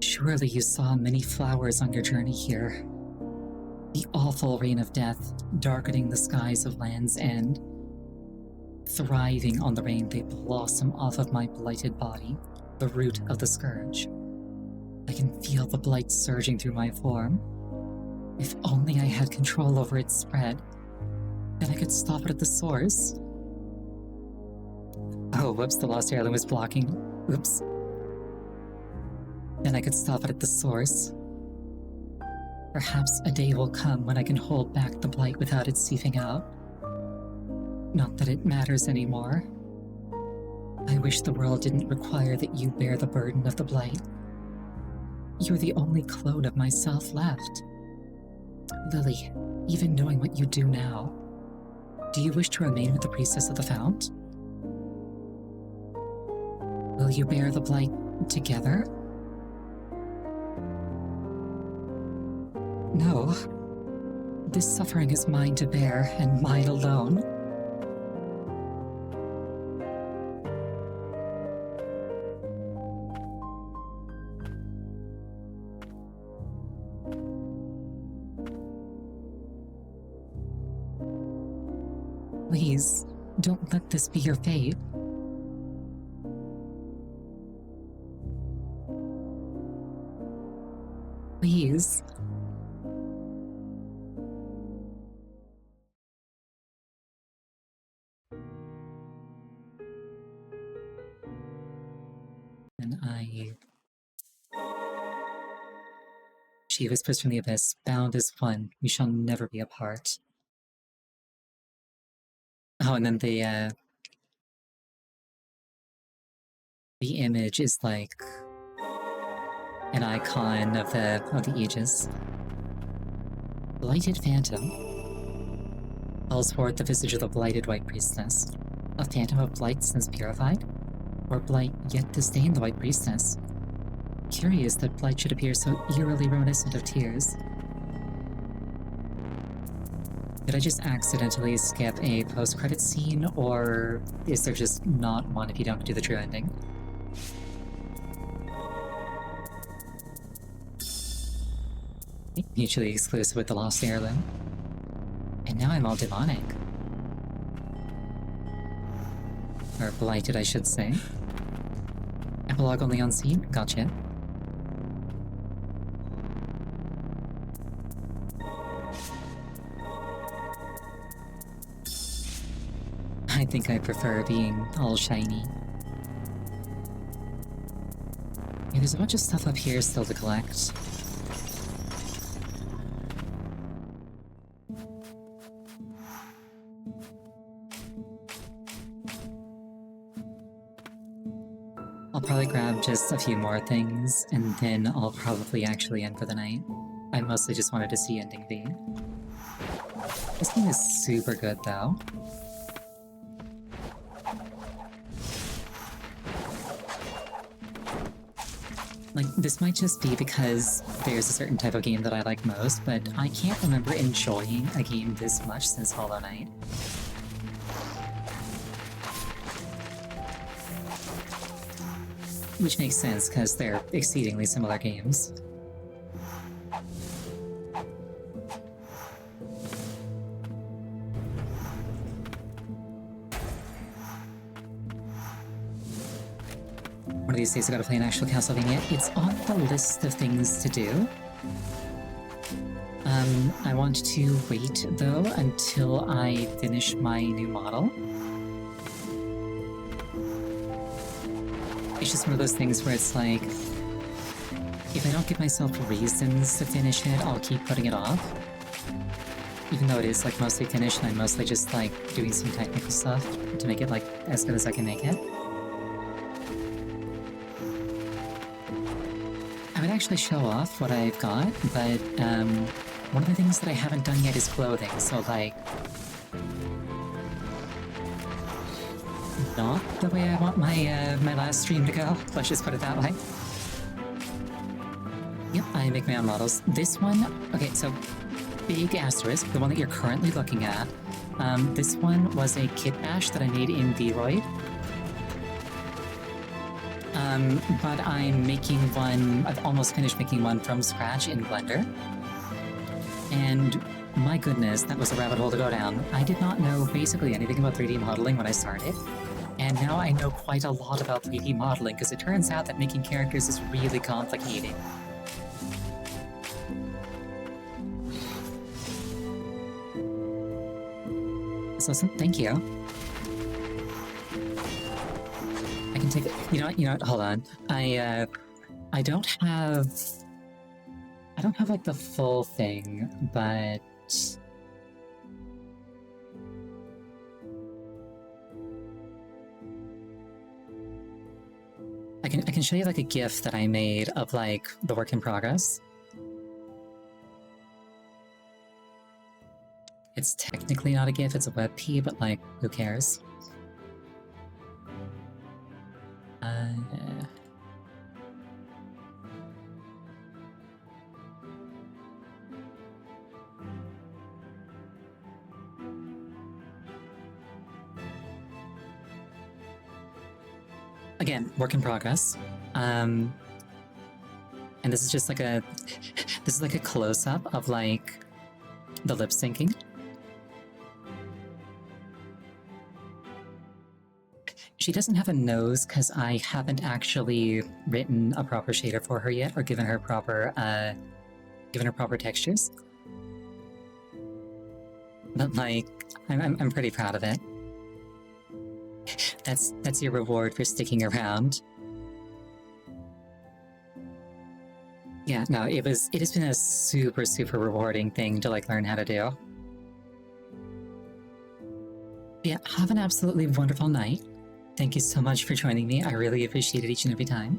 Surely you saw many flowers on your journey here. The awful rain of death darkening the skies of Land's End. Thriving on the rain, they blossom off of my blighted body, the root of the scourge. I can feel the blight surging through my form. If only I had control over its spread, then I could stop it at the source. Oh, whoops, the lost heirloom is blocking. Oops. Then I could stop it at the source. Perhaps a day will come when I can hold back the blight without it seeping out. Not that it matters anymore. I wish the world didn't require that you bear the burden of the blight. You're the only clone of myself left. Lily, even knowing what you do now, do you wish to remain with the Priestess of the Fount? Will you bear the blight together? No. This suffering is mine to bear, and mine alone. Please, don't let this be your fate. Please. She whispers from the abyss, bound as one, we shall never be apart. Oh, and then the image is like an icon of the Aegis. Blighted Phantom calls forth the visage of the blighted White Priestess. A phantom of blight since purified? Or blight yet disdain the White Priestess? Curious that blight should appear so eerily reminiscent of tears. Did I just accidentally skip a post-credit scene, or is there just not one if you don't do the true ending? Mutually exclusive with the Lost Heirloom. And now I'm all demonic. Or blighted, I should say. Epilogue only on scene? Gotcha. I think I prefer being all shiny. Yeah, there's a bunch of stuff up here still to collect. I'll probably grab just a few more things, and then I'll probably actually end for the night. I mostly just wanted to see ending B. This game is super good, though. Like, this might just be because there's a certain type of game that I like most, but I can't remember enjoying a game this much since Hollow Knight. Which makes sense, because they're exceedingly similar games. One of these days I gotta play an actual Castlevania. It's on the list of things to do. I want to wait, though, until I finish my new model. It's just one of those things where it's like, if I don't give myself reasons to finish it, I'll keep putting it off. Even though it is like mostly finished, and I'm mostly just like doing some technical stuff to make it like as good as I can make it. I would actually show off what I've got, but one of the things that I haven't done yet is clothing, so like, not the way I want my my last stream to go. Let's just put it that way. Yep, I make my own models. This one, okay, so big asterisk, the one that you're currently looking at. This one was a kit bash that I made in Vroid. But I'm making one, I've almost finished making one from scratch in Blender. And my goodness, that was a rabbit hole to go down. I did not know basically anything about 3D modeling when I started. And now I know quite a lot about 3D modeling, because it turns out that making characters is really complicated. So thank you. I can take it. You know what? Hold on. I don't have like the full thing, but I can show you like a GIF that I made of like the work in progress. It's technically not a GIF, it's a WebP, but like, who cares? Again, work in progress. And this is just like a close-up of like the lip syncing. She doesn't have a nose because I haven't actually written a proper shader for her yet, or given her proper textures. But like, I'm pretty proud of it. That's your reward for sticking around. Yeah, no, it has been a super rewarding thing to like learn how to do. Yeah, have an absolutely wonderful night. Thank you so much for joining me. I really appreciate it each and every time.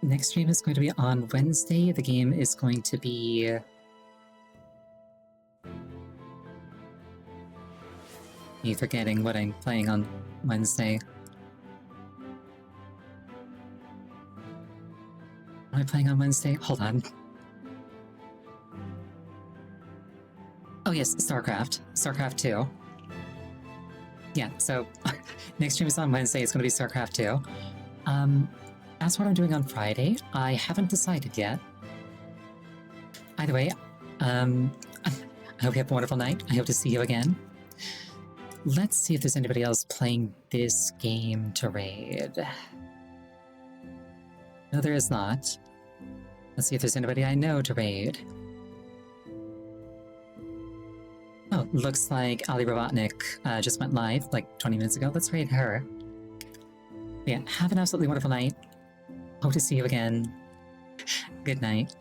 Next stream is going to be on Wednesday. The game is going to be... me forgetting what I'm playing on Wednesday. What am I playing on Wednesday? Hold on. Oh yes, StarCraft. StarCraft 2. Yeah, so next stream is on Wednesday. It's going to be StarCraft 2. As what I'm doing on Friday, I haven't decided yet. Either way, I hope you have a wonderful night. I hope to see you again. Let's see if there's anybody else playing this game to raid. No, there is not. Let's see if there's anybody I know to raid. Oh, looks like Ali Robotnik just went live like 20 minutes ago. Let's raid her. Yeah, have an absolutely wonderful night. Hope to see you again. Good night.